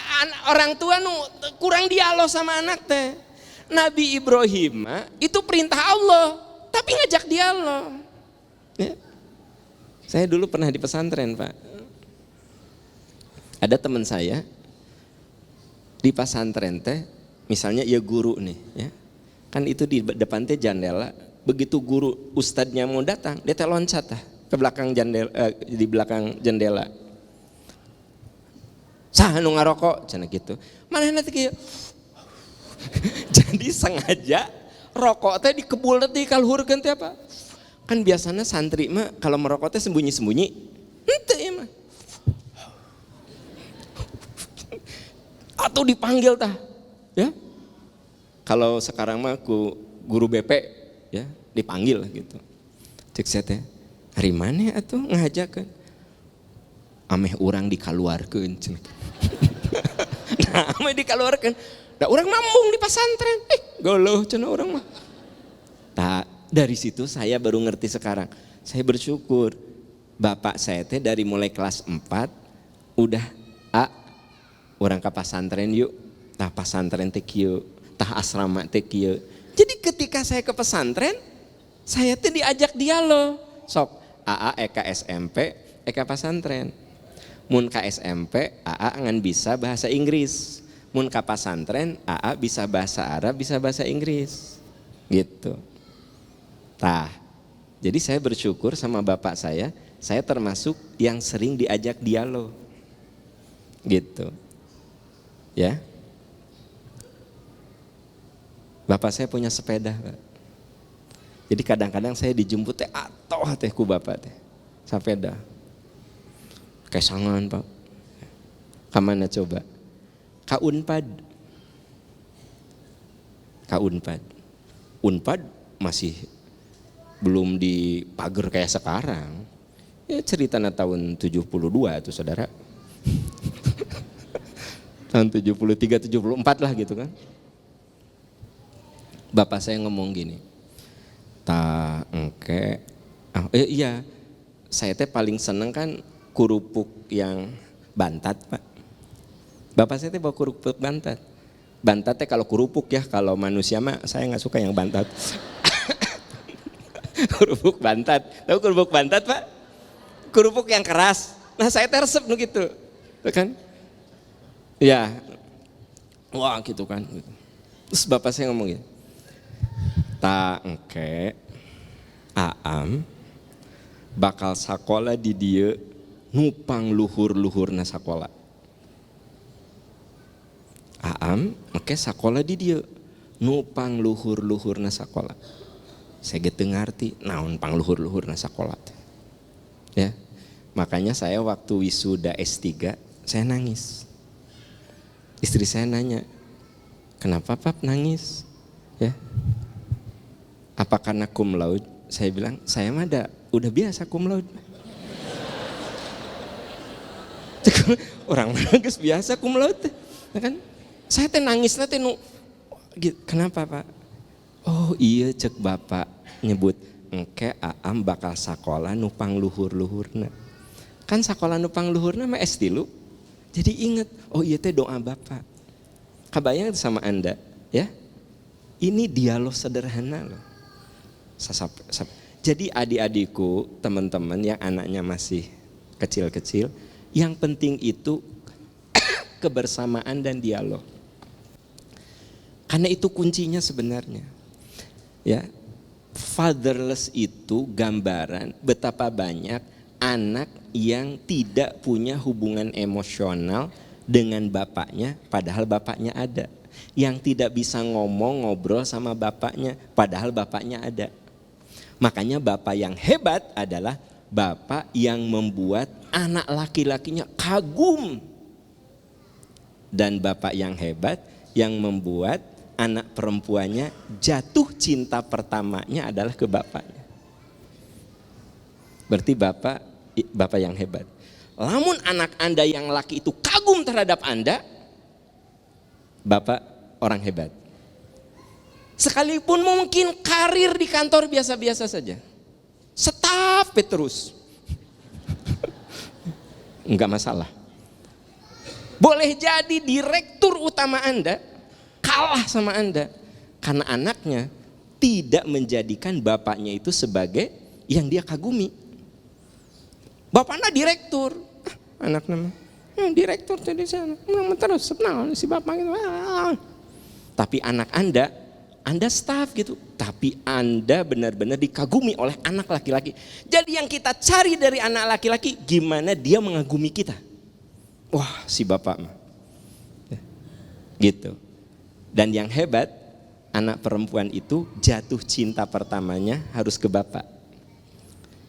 orang tua nu kurang dialog sama anak teh. Nabi Ibrahim itu perintah Allah, tapi ngajak dialog. Ya. Saya dulu pernah di pesantren, Pak. Ada teman saya di pesantren teh, misalnya ya guru nih, ya. Kan itu di depan teh jendela, begitu guru ustadznya mau datang, dia teh loncat tah ke belakang jendela, di belakang jendela. Sah nu ngarokok, cenah gitu. Mana nanti kieu. Jadi sengaja rokok teh dikebul teh kaluhurkeun teh apa? Kan biasanya santri mah kalau merokok teh sembunyi-sembunyi. Henteu ieu mah. Atau dipanggil tah. Ya. Kalau sekarang mah ku guru BP ya, dipanggil gitu. Cek saya teh, "Hari mana atuh ngajakeun?" "Ameh urang dikaluarkeun." Nah, ameh dikaluarkeun. Da urang mambung di pesantren. Geuloh cenah urang mah. Tah, dari situ saya baru ngerti sekarang. Saya bersyukur bapak saya teh dari mulai kelas 4 udah orang ke pesantren yuk. Tah pesantren teh kieu, tah asrama teh kieu. Jadi ketika saya ke pesantren, saya teh diajak dialog. Sok AA Eka SMP, Eka pesantren. Mun ka SMP, AA ngan bisa bahasa Inggris. Mun ka pesantren, AA bisa bahasa Arab, bisa bahasa Inggris. Gitu. Tah, jadi saya bersyukur sama bapak saya termasuk yang sering diajak dialog. Gitu. Ya. Bapak saya punya sepeda, Pak. Jadi kadang-kadang saya dijemput teh atoh teh ku bapak teh. Sepeda. Kesangan, Pak. Kamana coba? Ka Unpad. Ka Unpad. Unpad masih belum dipager kayak sekarang. Ya ceritanya tahun 72 tuh saudara. Tahun 73, 74 lah gitu kan. Bapak saya ngomong gini. Iya. Saya teh paling seneng kan kerupuk yang bantat, Pak. Bapak saya teh bawa kerupuk bantat. Bantat teh kalau kerupuk ya, kalau manusia mah saya nggak suka yang bantat. Kerupuk bantat, tahu kerupuk bantat, Pak? Kerupuk yang keras. Nah saya teh resep gitu, kan? Ya, wah gitu kan. Terus bapak saya ngomong gitu, Aam bakal sakola di dieu nupang luhur-luhurna sakola. Aam sakola di dieu nupang luhur-luhurna sakola. Saya gitu ngerti naon pang luhur-luhurna sakola. Ya. Makanya saya waktu wisuda S3 saya nangis. Istri saya nanya, "Kenapa Pap nangis?" Ya. "Apa karena cum laude?" Saya bilang, "Saya mah udah biasa cum laude." Orang geus biasa cum laude. Kan? Saya teh nangisna teh kenapa, Pak? "Oh iya cek bapak nyebut engke Aam bakal sakola nupang luhur-luhurna." Kan sakola nupang luhurna mah S3. Jadi ingat, oh iya teh doa bapak. Kebayang sama Anda, ya? Ini dialog sederhana loh. Jadi adik-adikku, teman-teman yang anaknya masih kecil-kecil, yang penting itu kebersamaan dan dialog. Karena itu kuncinya sebenarnya. Ya, fatherless itu gambaran betapa banyak anak yang tidak punya hubungan emosional dengan bapaknya padahal bapaknya ada. Yang tidak bisa ngobrol sama bapaknya padahal bapaknya ada. Makanya bapak yang hebat adalah bapak yang membuat anak laki-lakinya kagum. Dan bapak yang hebat yang membuat anak perempuannya jatuh cinta pertamanya adalah ke bapaknya. Berarti bapak yang hebat. Lamun anak Anda yang laki itu kagum terhadap Anda, bapak orang hebat. Sekalipun mungkin karir di kantor biasa-biasa saja, staf terus, enggak masalah. Boleh jadi direktur utama Anda kalah sama Anda karena anaknya tidak menjadikan bapaknya itu sebagai yang dia kagumi. Bapaknya direktur. Anak nama direktur jadi sana. Terus senang si bapak gitu. Tapi anak Anda staff gitu. Tapi Anda benar-benar dikagumi oleh anak laki-laki. Jadi yang kita cari dari anak laki-laki, gimana dia mengagumi kita. Wah, si bapak mah. Gitu. Dan yang hebat, anak perempuan itu jatuh cinta pertamanya harus ke bapak.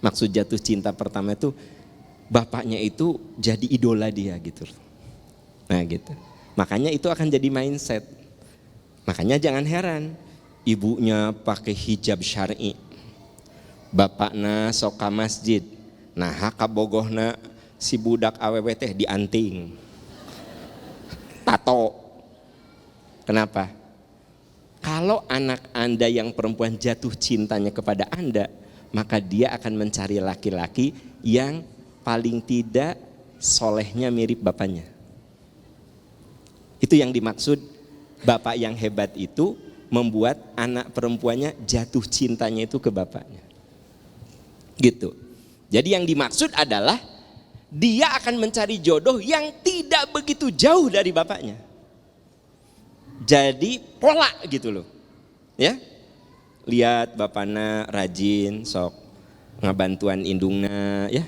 Maksud jatuh cinta pertama itu bapaknya itu jadi idola dia gitu. Nah gitu. Makanya itu akan jadi mindset. Makanya jangan heran ibunya pakai hijab syar'i, bapakna sok ka masjid. Nah kabogohna si budak awewe teh dianting, tato. Kenapa? Kalau anak Anda yang perempuan jatuh cintanya kepada Anda, maka dia akan mencari laki-laki yang paling tidak solehnya mirip bapaknya. Itu yang dimaksud bapak yang hebat itu membuat anak perempuannya jatuh cintanya itu ke bapaknya. Gitu. Jadi yang dimaksud adalah dia akan mencari jodoh yang tidak begitu jauh dari bapaknya. Jadi pola gitu loh. Ya. Lihat bapaknya rajin sok ngabantuan indungna ya.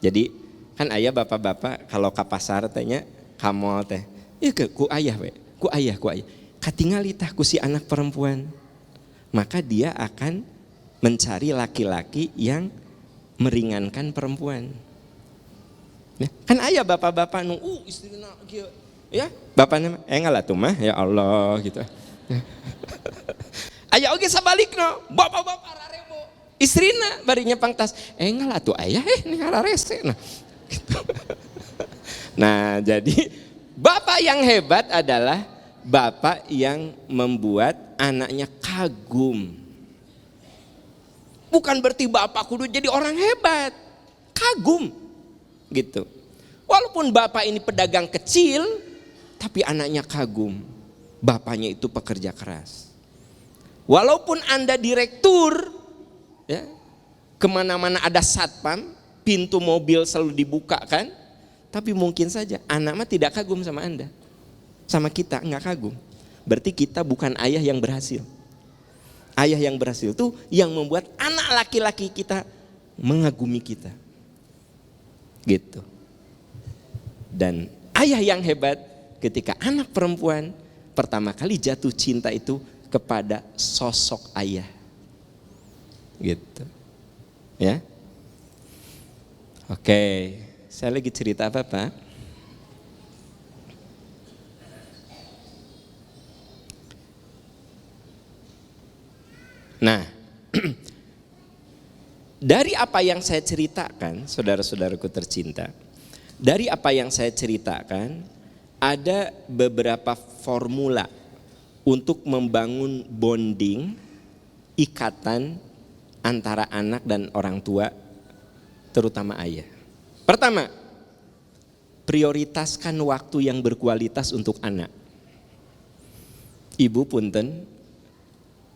Jadi kan ayah bapak-bapak kalau ke pasar tanya kamol teh. Iya ku ayah we, ku ayah. Katingali tah ku si anak perempuan. Maka dia akan mencari laki-laki yang meringankan perempuan. Ya, kan ayah bapak-bapak nu istrina kieu ya, bapaknya enggak lah tuh mah ya Allah gitu. Ayah oge sabalikna, bapak-bapak rarebo, istrina barinya pangtas, enggak lah tuh ayah ini hararese. Nah, gitu. Nah jadi bapak yang hebat adalah bapak yang membuat anaknya kagum. Bukan berarti bapak kudu jadi orang hebat, kagum gitu. Walaupun bapak ini pedagang kecil, tapi anaknya kagum. Bapaknya itu pekerja keras. Walaupun Anda direktur, ya, kemana-mana ada satpam, pintu mobil selalu dibuka kan, tapi mungkin saja anak mah tidak kagum sama Anda, sama kita nggak kagum. Berarti kita bukan ayah yang berhasil. Ayah yang berhasil itu yang membuat anak laki-laki kita mengagumi kita, gitu. Dan ayah yang hebat ketika anak perempuan pertama kali jatuh cinta itu kepada sosok ayah, gitu, ya. Oke, saya lagi cerita apa Pak? Nah, dari apa yang saya ceritakan, saudara-saudaraku tercinta, dari apa yang saya ceritakan, ada beberapa formula untuk membangun bonding, ikatan antara anak dan orang tua, terutama ayah. Pertama, prioritaskan waktu yang berkualitas untuk anak. Ibu punten,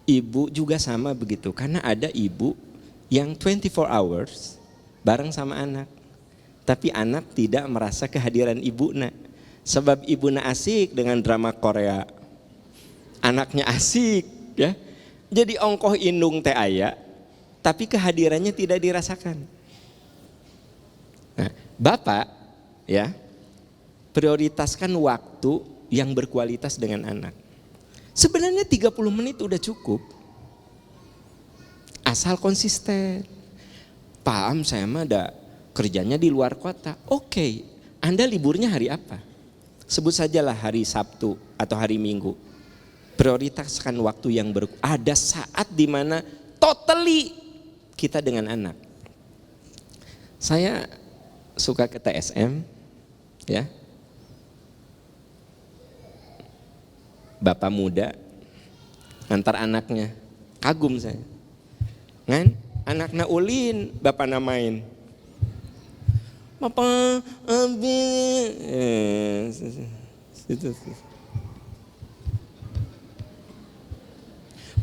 ibu juga sama begitu, karena ada ibu yang 24 hours bareng sama anak, tapi anak tidak merasa kehadiran ibunya. Sebab ibunya asik dengan drama Korea, anaknya asik ya. Jadi ongkoh indung teh aya, tapi kehadirannya tidak dirasakan. Nah, bapak ya, prioritaskan waktu yang berkualitas dengan anak. Sebenarnya 30 menit udah cukup. Asal konsisten. Paham saya mah ada kerjanya di luar kota. Oke, Anda liburnya hari apa? Sebut sajalah hari Sabtu atau hari Minggu. Prioritaskan waktu yang ada saat di mana totally kita dengan anak. Saya suka ke TSM, ya. Bapak muda antar anaknya, kagum saya. Kan anaknya ulin, bapak namain. Bapak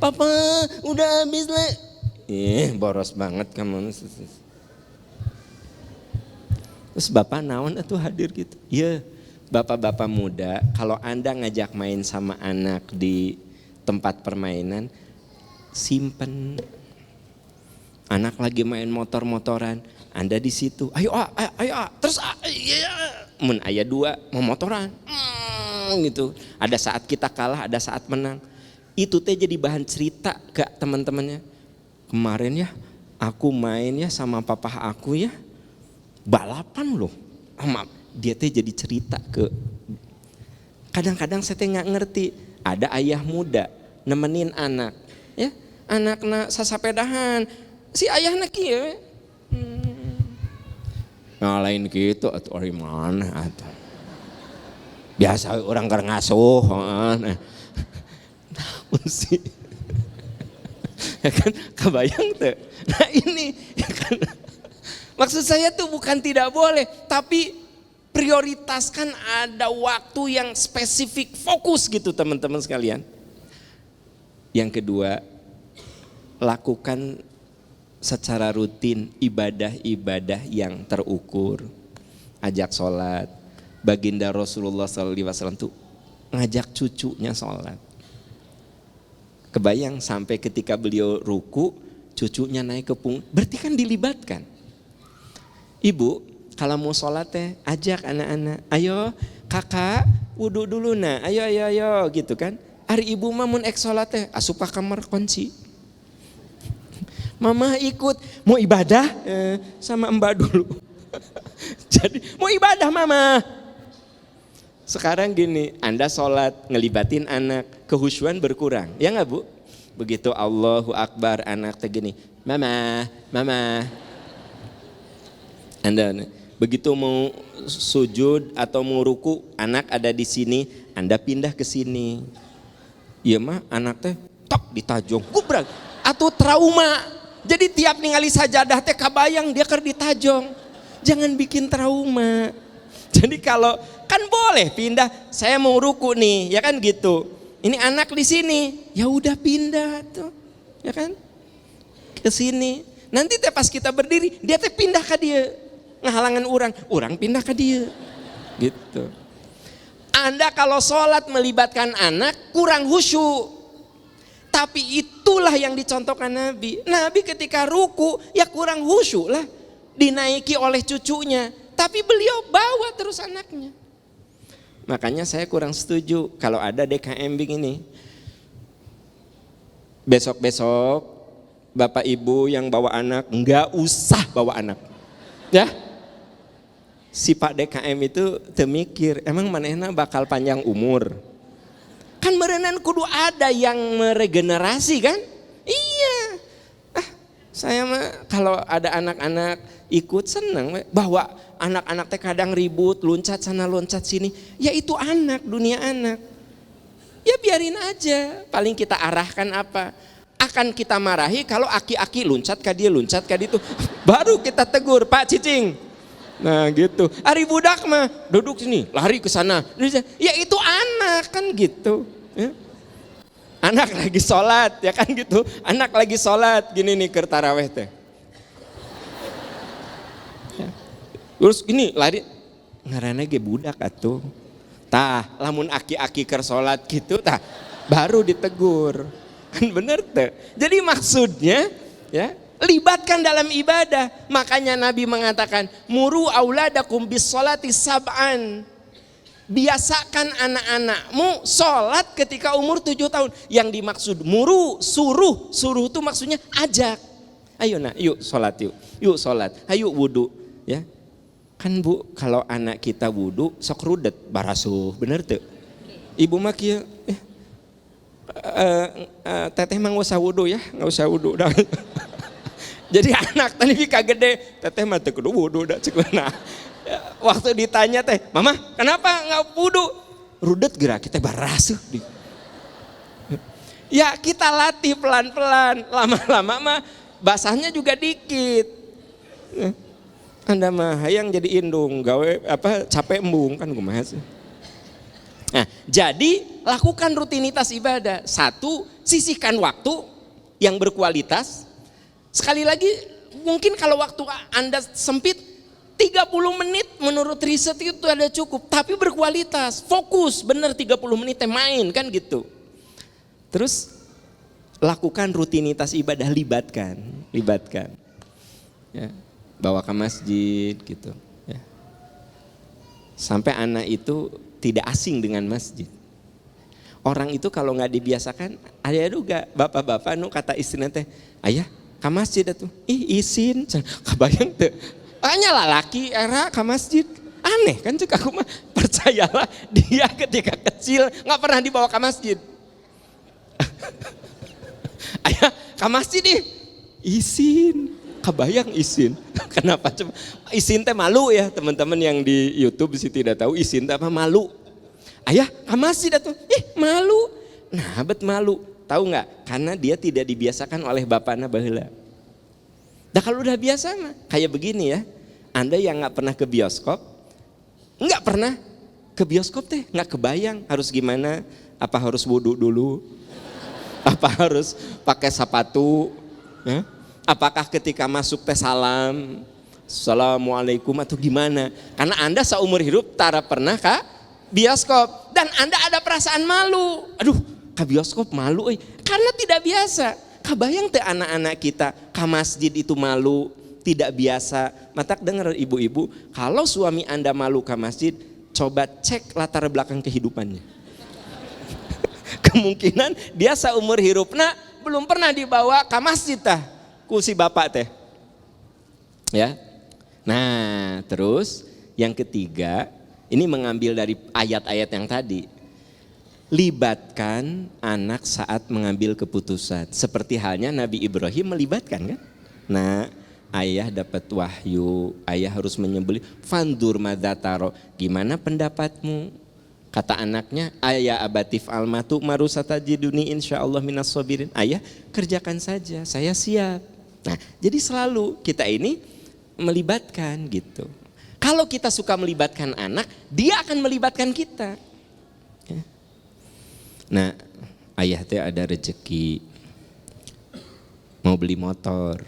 Papa udah habis lah. Boros banget kamu. Terus bapak naon atuh hadir gitu. Iya, bapak-bapak muda, kalau Anda ngajak main sama anak di tempat permainan, simpen. Anak lagi main motor-motoran, Anda di situ. Ayo, terus iya, mun aya dua mau motoran. Gitu. Ada saat kita kalah, ada saat menang. Itu teh jadi bahan cerita ke teman-temannya. Kemarin ya, aku main ya sama papa aku ya, balapan loh. Dia teh jadi cerita ke. Kadang-kadang saya teh nggak ngerti. Ada ayah muda nemenin anak, ya anakna sasapedahan, si ayahna kieu. Nah lain gitu atau orang mana atau biasa orang keur ngasuh, nah sih, ya kan kebayang tuh. Nah ini, ya kan, maksud saya tuh bukan tidak boleh, tapi prioritaskan ada waktu yang spesifik, fokus gitu teman-teman sekalian. Yang kedua, lakukan secara rutin ibadah-ibadah yang terukur. Ajak sholat. Baginda Rasulullah SAW tuh ngajak cucunya sholat. Kebayang sampai ketika beliau ruku, cucunya naik ke punggung, berarti kan dilibatkan. Ibu, kalau mau sholat teh ajak anak-anak, ayo kakak wudu dulu nah, ayo gitu kan. Hari ibu mah mun ek sholat teh asup ka kamar kunci. Mama ikut, mau ibadah sama mbak dulu. Jadi mau ibadah mama. Sekarang gini, Anda sholat ngelibatin anak, kehusyuan berkurang, ya nggak bu? Begitu Allahu Akbar anak teh gini, mama. Anda begitu mau sujud atau mau ruku, anak ada di sini, Anda pindah ke sini. Iya mah anak teh tok ditajong, gubrak, atau trauma. Jadi tiap ningali sajadah teh kabayang dia keur ditajong. Jangan bikin trauma. Jadi kalau kan boleh pindah, saya mau ruku nih, ya kan gitu. Ini anak di sini, ya udah pindah tuh, ya kan? Ke sini. Nanti teh pas kita berdiri, dia teh pindah ke dia. Ngehalangan orang pindah ke dia. Gitu. Anda kalau sholat melibatkan anak kurang khusyuk. Tapi itulah yang dicontohkan Nabi. Nabi ketika ruku ya kurang khusyuk lah. Dinaiki oleh cucunya. Tapi beliau bawa terus anaknya. Makanya saya kurang setuju kalau ada DKM begini. Besok-besok bapak ibu yang bawa anak enggak usah bawa anak. Ya. Si Pak DKM itu temikir, emang manehna bakal panjang umur. Kan merenan kudu ada yang meregenerasi kan? Iya. Saya mah kalau ada anak-anak ikut senang, bahwa anak-anak teh kadang ribut, loncat sana loncat sini, ya itu anak, dunia anak. Ya biarin aja, paling kita arahkan apa. Akan kita marahi kalau aki-aki loncat ke dia, loncat ke dia itu. Baru kita tegur, Pak Cicing. Nah gitu, ari budak mah duduk sini, lari ke sana. Ya itu anak kan gitu. Ya. Anak lagi sholat, ya kan gitu. Anak lagi sholat, gini nih keur taraweh teh. Ya. Terus ini lari, ngaranna ge budak atuh. Tah, lamun aki-aki keur sholat gitu, tah baru ditegur. Kan bener tuh. Jadi maksudnya, ya. Libatkan dalam ibadah. Makanya Nabi mengatakan, muru auladakum bis sholati sab'an. Biasakan anak-anakmu sholat ketika umur 7 tahun. Yang dimaksud muru, suruh. Suruh itu maksudnya ajak. Ayo nak, yuk sholat yuk. Yuk sholat, ayo wudu. Ya. Kan bu, kalau anak kita wudu, sok rudet, barasuh. Bener tuh? Ibu mah kieu, teteh mah gak usah wudu ya, gak usah wudu. Jadi anak tadi bika gede, teteh mah teu kudu wudu da cek. Nah, waktu ditanya teh, "Mama, kenapa enggak wudu?" Rudet gerak kita barasuh. Ya kita latih pelan-pelan, lama-lama mah basahnya juga dikit. Anda mah hayang jadi indung, gawe apa capek embung kan kumaha sih. Nah, jadi lakukan rutinitas ibadah. Satu, sisihkan waktu yang berkualitas. Sekali lagi, mungkin kalau waktu Anda sempit, 30 menit menurut riset itu ada cukup, tapi berkualitas, fokus, bener 30 menitnya main kan gitu. Terus lakukan rutinitas ibadah, libatkan. Ya, bawa ke masjid gitu. Ya. Sampai anak itu tidak asing dengan masjid. Orang itu kalau nggak dibiasakan, ada juga bapak-bapak nu kata istrinya teh, ayah ke masjid atuh, izin, kebayang tuh. Hanya laki era ke masjid, aneh kan cek aku mah. Percayalah dia ketika kecil nggak pernah dibawa ke masjid. Ayah ke masjid nih, izin, kebayang izin. Kenapa coba? Izin teh malu ya teman-teman yang di YouTube sih tidak tahu izin teh apa, malu. Ayah ke masjid atuh, malu. Nah bet malu, tahu nggak? Karena dia tidak dibiasakan oleh bapaknya baheula. Nah kalau udah biasa mah kayak begini ya, Anda yang nggak pernah ke bioskop, nggak pernah ke bioskop teh nggak kebayang harus gimana, apa harus wudhu dulu, apa harus pakai sepatu, ya? Apakah ketika masuk teh salam, assalamualaikum atau gimana? Karena Anda seumur hidup tara pernah ke bioskop dan Anda ada perasaan malu, aduh ke bioskop malu, karena tidak biasa. Kebayang teh anak-anak kita ke masjid itu malu, tidak biasa. Matak dengar ibu-ibu, kalau suami Anda malu ke masjid, coba cek latar belakang kehidupannya. Kemungkinan dia seumur hidupnya belum pernah dibawa ke masjid tah ku si bapak teh. Ya. Nah, terus yang ketiga, ini mengambil dari ayat-ayat yang tadi. Libatkan anak saat mengambil keputusan. Seperti halnya Nabi Ibrahim melibatkan kan. Nah, ayah dapat wahyu, ayah harus menyembelih. Fandur madataro, gimana pendapatmu? Kata anaknya, ayah abatif almatu marusatajiduni insyaallah minas sobirin. Ayah kerjakan saja, saya siap. Nah, jadi selalu kita ini melibatkan gitu. Kalau kita suka melibatkan anak, dia akan melibatkan kita. Ya. Nah, ayah teh ada rezeki mau beli motor.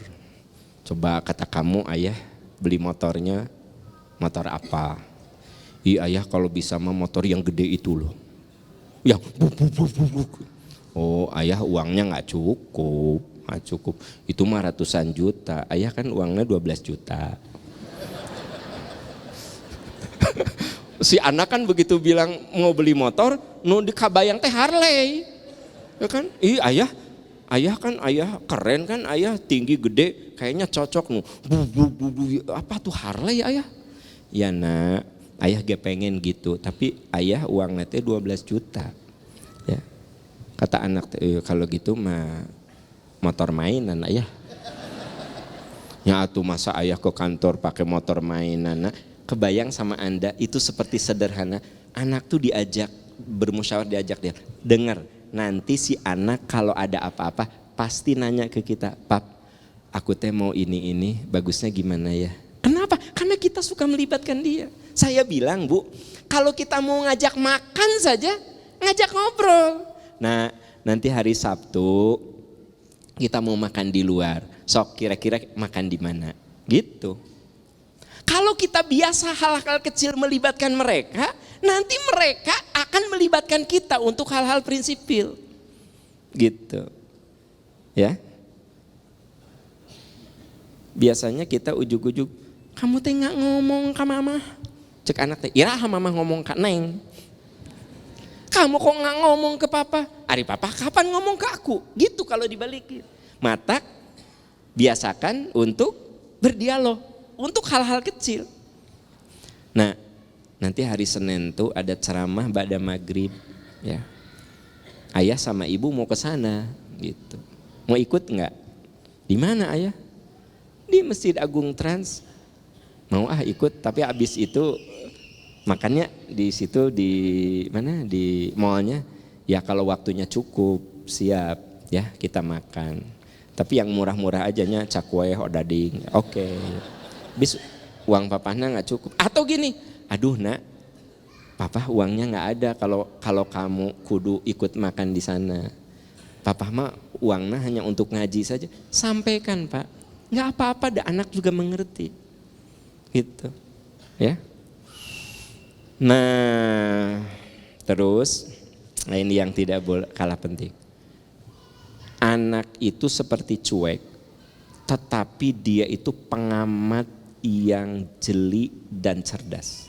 Coba kata kamu, ayah beli motornya motor apa? Ayah kalau bisa mah motor yang gede itu loh. Yang buk. Oh, ayah uangnya nggak cukup. Itu mah ratusan juta. Ayah kan uangnya 12 juta. Si anak kan begitu bilang mau beli motor, nu dikabayang teh Harley, ya kan? Ayah kan ayah keren kan, ayah tinggi gede, kayaknya cocok nu. Apa tuh Harley ayah? Ya nak, ayah gak pengen gitu, tapi ayah uangnya teh 12 juta. Ya, kata anak teh kalau gitu mah motor mainan ayah. Ya atuh masa ayah ke kantor pakai motor mainan, nah. Kebayang sama Anda itu seperti sederhana, anak tuh diajak bermusyawarah, diajak dia, dengar nanti si anak kalau ada apa-apa pasti nanya ke kita, pap aku teh mau ini bagusnya gimana ya. Kenapa? Karena kita suka melibatkan dia. Saya bilang bu, kalau kita mau ngajak makan saja, ngajak ngobrol. Nah nanti hari Sabtu kita mau makan di luar, sok kira-kira makan di mana gitu. Kalau kita biasa hal-hal kecil melibatkan mereka, nanti mereka akan melibatkan kita untuk hal-hal prinsipil. Gitu. Ya. Biasanya kita ujuk-ujuk, kamu teh nggak ngomong ke mama. Cek anak teh, iraha mama ngomong ke neng. Kamu kok nggak ngomong ke papa? Ari papa kapan ngomong ke aku? Gitu kalau dibalikin. Mata biasakan untuk berdialog. Untuk hal-hal kecil. Nah, nanti hari Senin tuh ada ceramah ba'da maghrib, ya. Ayah sama ibu mau ke sana, gitu. Mau ikut nggak? Di mana ayah? Di Masjid Agung Trans. Mau ikut, tapi abis itu makannya di situ di mana? Di mallnya. Ya kalau waktunya cukup, siap, ya kita makan. Tapi yang murah-murah aja nya cakwe, odading, oke. Bis uang papahnya nggak cukup atau gini, aduh nak, papa uangnya nggak ada kalau kamu kudu ikut makan di sana. Papa mah uangnya hanya untuk ngaji saja. Sampaikan pak, nggak apa-apa, dah anak juga mengerti. Gitu. Ya. Nah, terus ini yang tidak boleh kalah penting. Anak itu seperti cuek, tetapi dia itu pengamat yang jeli dan cerdas.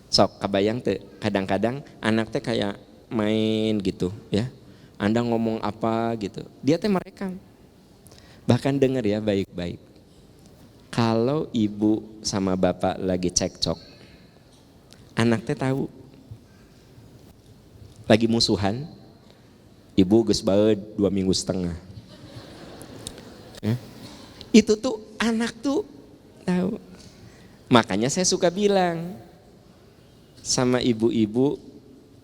Sok kebayang teh, kadang-kadang anak teh kayak main gitu ya. Anda ngomong apa gitu, dia teh merekam. Bahkan denger ya baik-baik. Kalau ibu sama bapak lagi cekcok, anak teh tahu. Lagi musuhan, ibu geus bae 2 minggu setengah. Itu tuh anak tuh tahu. Makanya saya suka bilang sama ibu-ibu,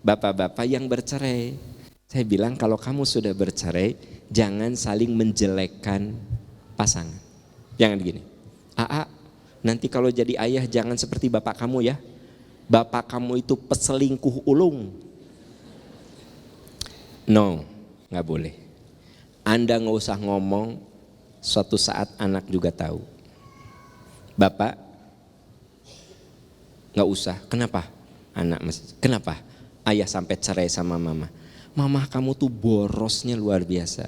bapak-bapak yang bercerai. Saya bilang kalau kamu sudah bercerai, jangan saling menjelekkan pasangan. Jangan gini, Aa, nanti kalau jadi ayah jangan seperti bapak kamu ya. Bapak kamu itu peselingkuh ulung. No, gak boleh. Anda gak usah ngomong, suatu saat anak juga tahu. Bapak gak usah, kenapa? Anak masih, kenapa? Ayah sampai cerai sama mama. Mama kamu tuh borosnya luar biasa.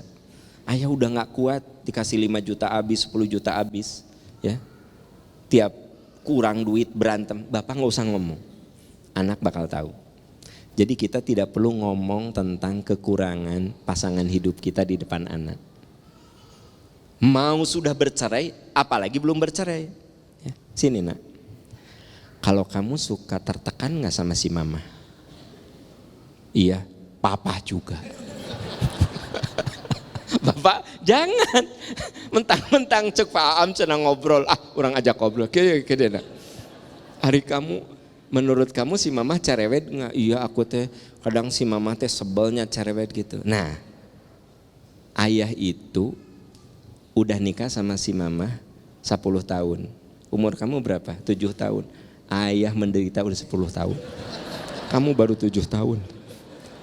Ayah udah gak kuat, dikasih 5 juta habis, 10 juta habis. Ya, tiap kurang duit berantem, bapak gak usah ngomong. Anak bakal tahu. Jadi kita tidak perlu ngomong tentang kekurangan pasangan hidup kita di depan anak. Mau sudah bercerai, apalagi belum bercerai. Ya, sini nak, kalau kamu suka tertekan gak sama si mama? Iya, papa juga. Bapak jangan mentang-mentang cek Pak Am senang ngobrol, orang ajak ngobrol, kede nak. Hari kamu, menurut kamu si mama cerewet nggak? Iya aku teh kadang si mama teh sebelnya cerewet gitu. Nah, ayah itu udah nikah sama si mama 10 tahun. Umur kamu berapa? 7 tahun. Ayah menderita udah 10 tahun. Kamu baru 7 tahun.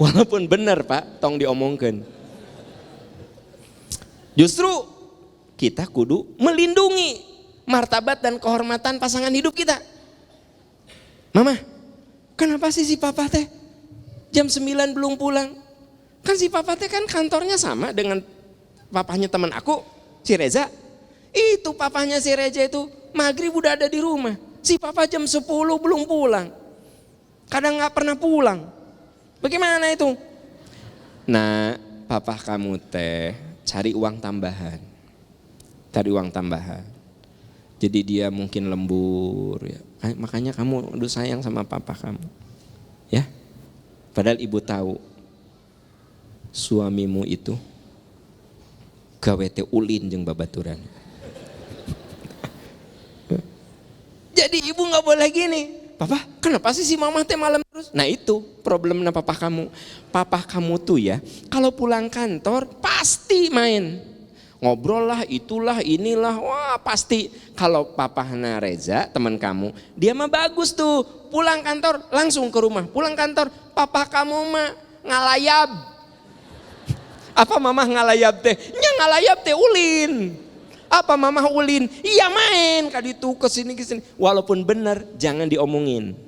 Walaupun benar Pak, tong diomongkan. Justru kita kudu melindungi martabat dan kehormatan pasangan hidup kita. Mama, kenapa sih si papa teh jam 9 belum pulang? Kan si papa teh kan kantornya sama dengan papahnya teman aku, si Reza. Itu papahnya si Reza itu maghrib udah ada di rumah. Si papa jam 10 belum pulang. Kadang gak pernah pulang. Bagaimana itu? Nah, papa kamu teh cari uang tambahan. Cari uang tambahan. Jadi dia mungkin lembur ya. Makanya kamu udah sayang sama papa kamu. Ya. Padahal ibu tahu suamimu itu gawe teh ulin jeung babaturan. Jadi ibu enggak boleh gini. Papa, kenapa sih si mama teh malam terus? Nah itu problemnya papa kamu. Papa kamu tuh ya, kalau pulang kantor pasti main. Ngobrol lah, itulah, inilah, wah pasti. Kalau papahna Reza, teman kamu, dia mah bagus tuh. Pulang kantor langsung ke rumah. Pulang kantor, papa kamu mah ngalayab. Apa mamah ngalayab teh? Nya ngalayab teh ulin. Apa mamah ulin? Iya main kaditu kesini kesini. Walaupun benar, jangan diomongin.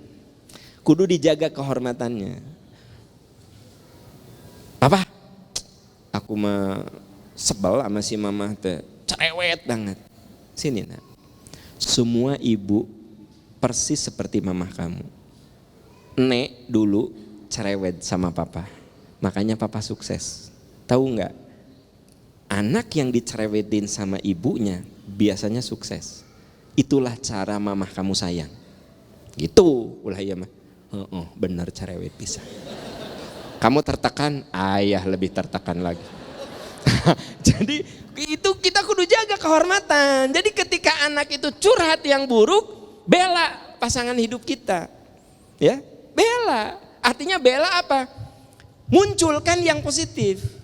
Kudu dijaga kehormatannya. Papa, aku mah sebel sama si mama teh, cerewet banget. Sini nak, semua ibu persis seperti mama kamu. Nek dulu cerewet sama papa, makanya papa sukses. Tahu nggak? Anak yang dicerewetin sama ibunya biasanya sukses. Itulah cara mamah kamu sayang. Gitu, ulah ya mah. Benar cerewet bisa. Kamu tertekan, ayah lebih tertekan lagi. Jadi itu kita kudu jaga kehormatan. Jadi ketika anak itu curhat yang buruk, bela pasangan hidup kita. Ya, bela. Artinya bela apa? Munculkan yang positif.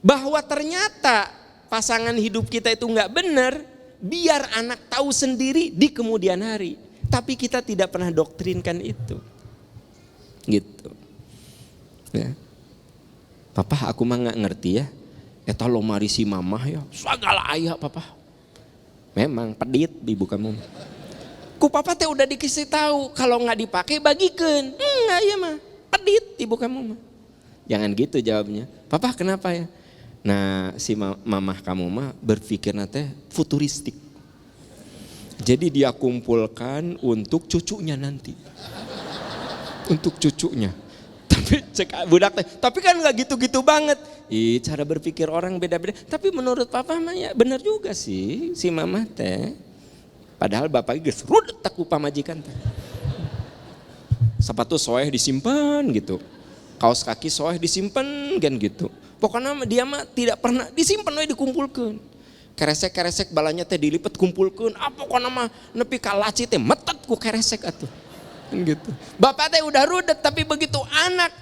Bahwa ternyata pasangan hidup kita itu enggak benar, biar anak tahu sendiri di kemudian hari. Tapi kita tidak pernah doktrinkan itu. Gitu. Ya. Papa aku mah enggak ngerti ya. Eta lo mari si mamah ya, segala ayah papa. Memang pedit ibu kamu. Ku papa teh udah dikasih tahu kalau nggak dipakai bagikan. Enggak ya mah, pedit ibu kamu mah. Jangan gitu jawabnya. Papa kenapa ya? Nah si mamah kamu mah berpikir nanti futuristik. Jadi dia kumpulkan untuk cucunya nanti. Untuk cucunya. Tapi cek budak teh, tapi kan nggak gitu-gitu banget. Cara berpikir orang beda-beda. Tapi menurut papa mah ya benar juga sih si mamah teh. Padahal bapak geus rudet tak ku pamajikan teh. Sepatu soeh disimpan gitu. Kaos kaki soeh disimpan kan gitu. Pokoknya dia mah tidak pernah disimpan we dikumpulkeun. Keresek-keresek balanya teh dilipat kumpulkeun. Pokoknya mah nepi ka laci teh metet ku keresek atuh. Gitu. Bapak teh udah rudet tapi begitu anak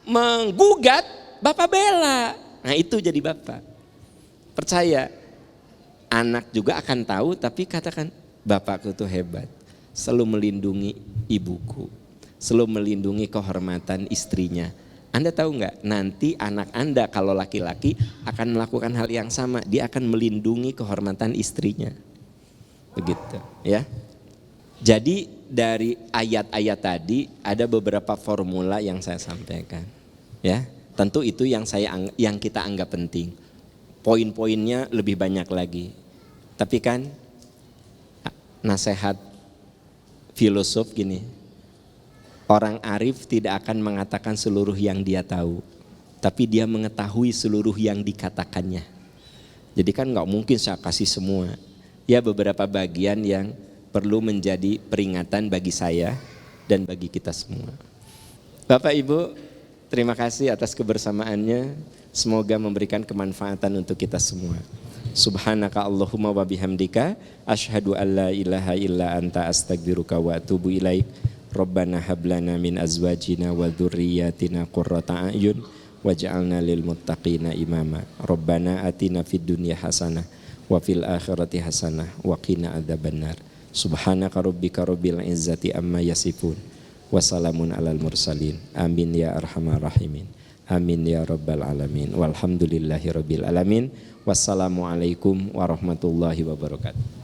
menggugat, bapak bela. Nah itu jadi bapak. Percaya, anak juga akan tahu tapi katakan, bapakku tuh hebat, selalu melindungi ibuku, selalu melindungi kehormatan istrinya. Anda tahu nggak? Nanti anak Anda kalau laki-laki akan melakukan hal yang sama, dia akan melindungi kehormatan istrinya. Begitu, ya. Jadi dari ayat-ayat tadi ada beberapa formula yang saya sampaikan, ya. Tentu itu yang kita anggap penting. Poin-poinnya lebih banyak lagi. Tapi kan nasihat filosof gini, orang arif tidak akan mengatakan seluruh yang dia tahu, tapi dia mengetahui seluruh yang dikatakannya. Jadi kan nggak mungkin saya kasih semua, ya beberapa bagian yang perlu menjadi peringatan bagi saya dan bagi kita semua. Bapak Ibu, terima kasih atas kebersamaannya, semoga memberikan kemanfaatan untuk kita semua. Subhanaka Allahumma wa bihamdika asyhadu an la ilaha illa anta astaghfiruka wa atubu ilaik. Rabbana hab lana min azwajina wa dzurriyyatina qurrata a'yun waj'alna lil muttaqina imama. Rabbana atina fid dunya hasanah wa fil akhirati hasanah wa qina adzabannar. Subhanaka rabbika rabbil izzati amma yasifun wa salamun alal mursalin. Amin ya arhamar rahimin. Amin ya rabbal alamin. Walhamdulillahi rabbil alamin. Wassalamualaikum warahmatullahi wabarakatuh.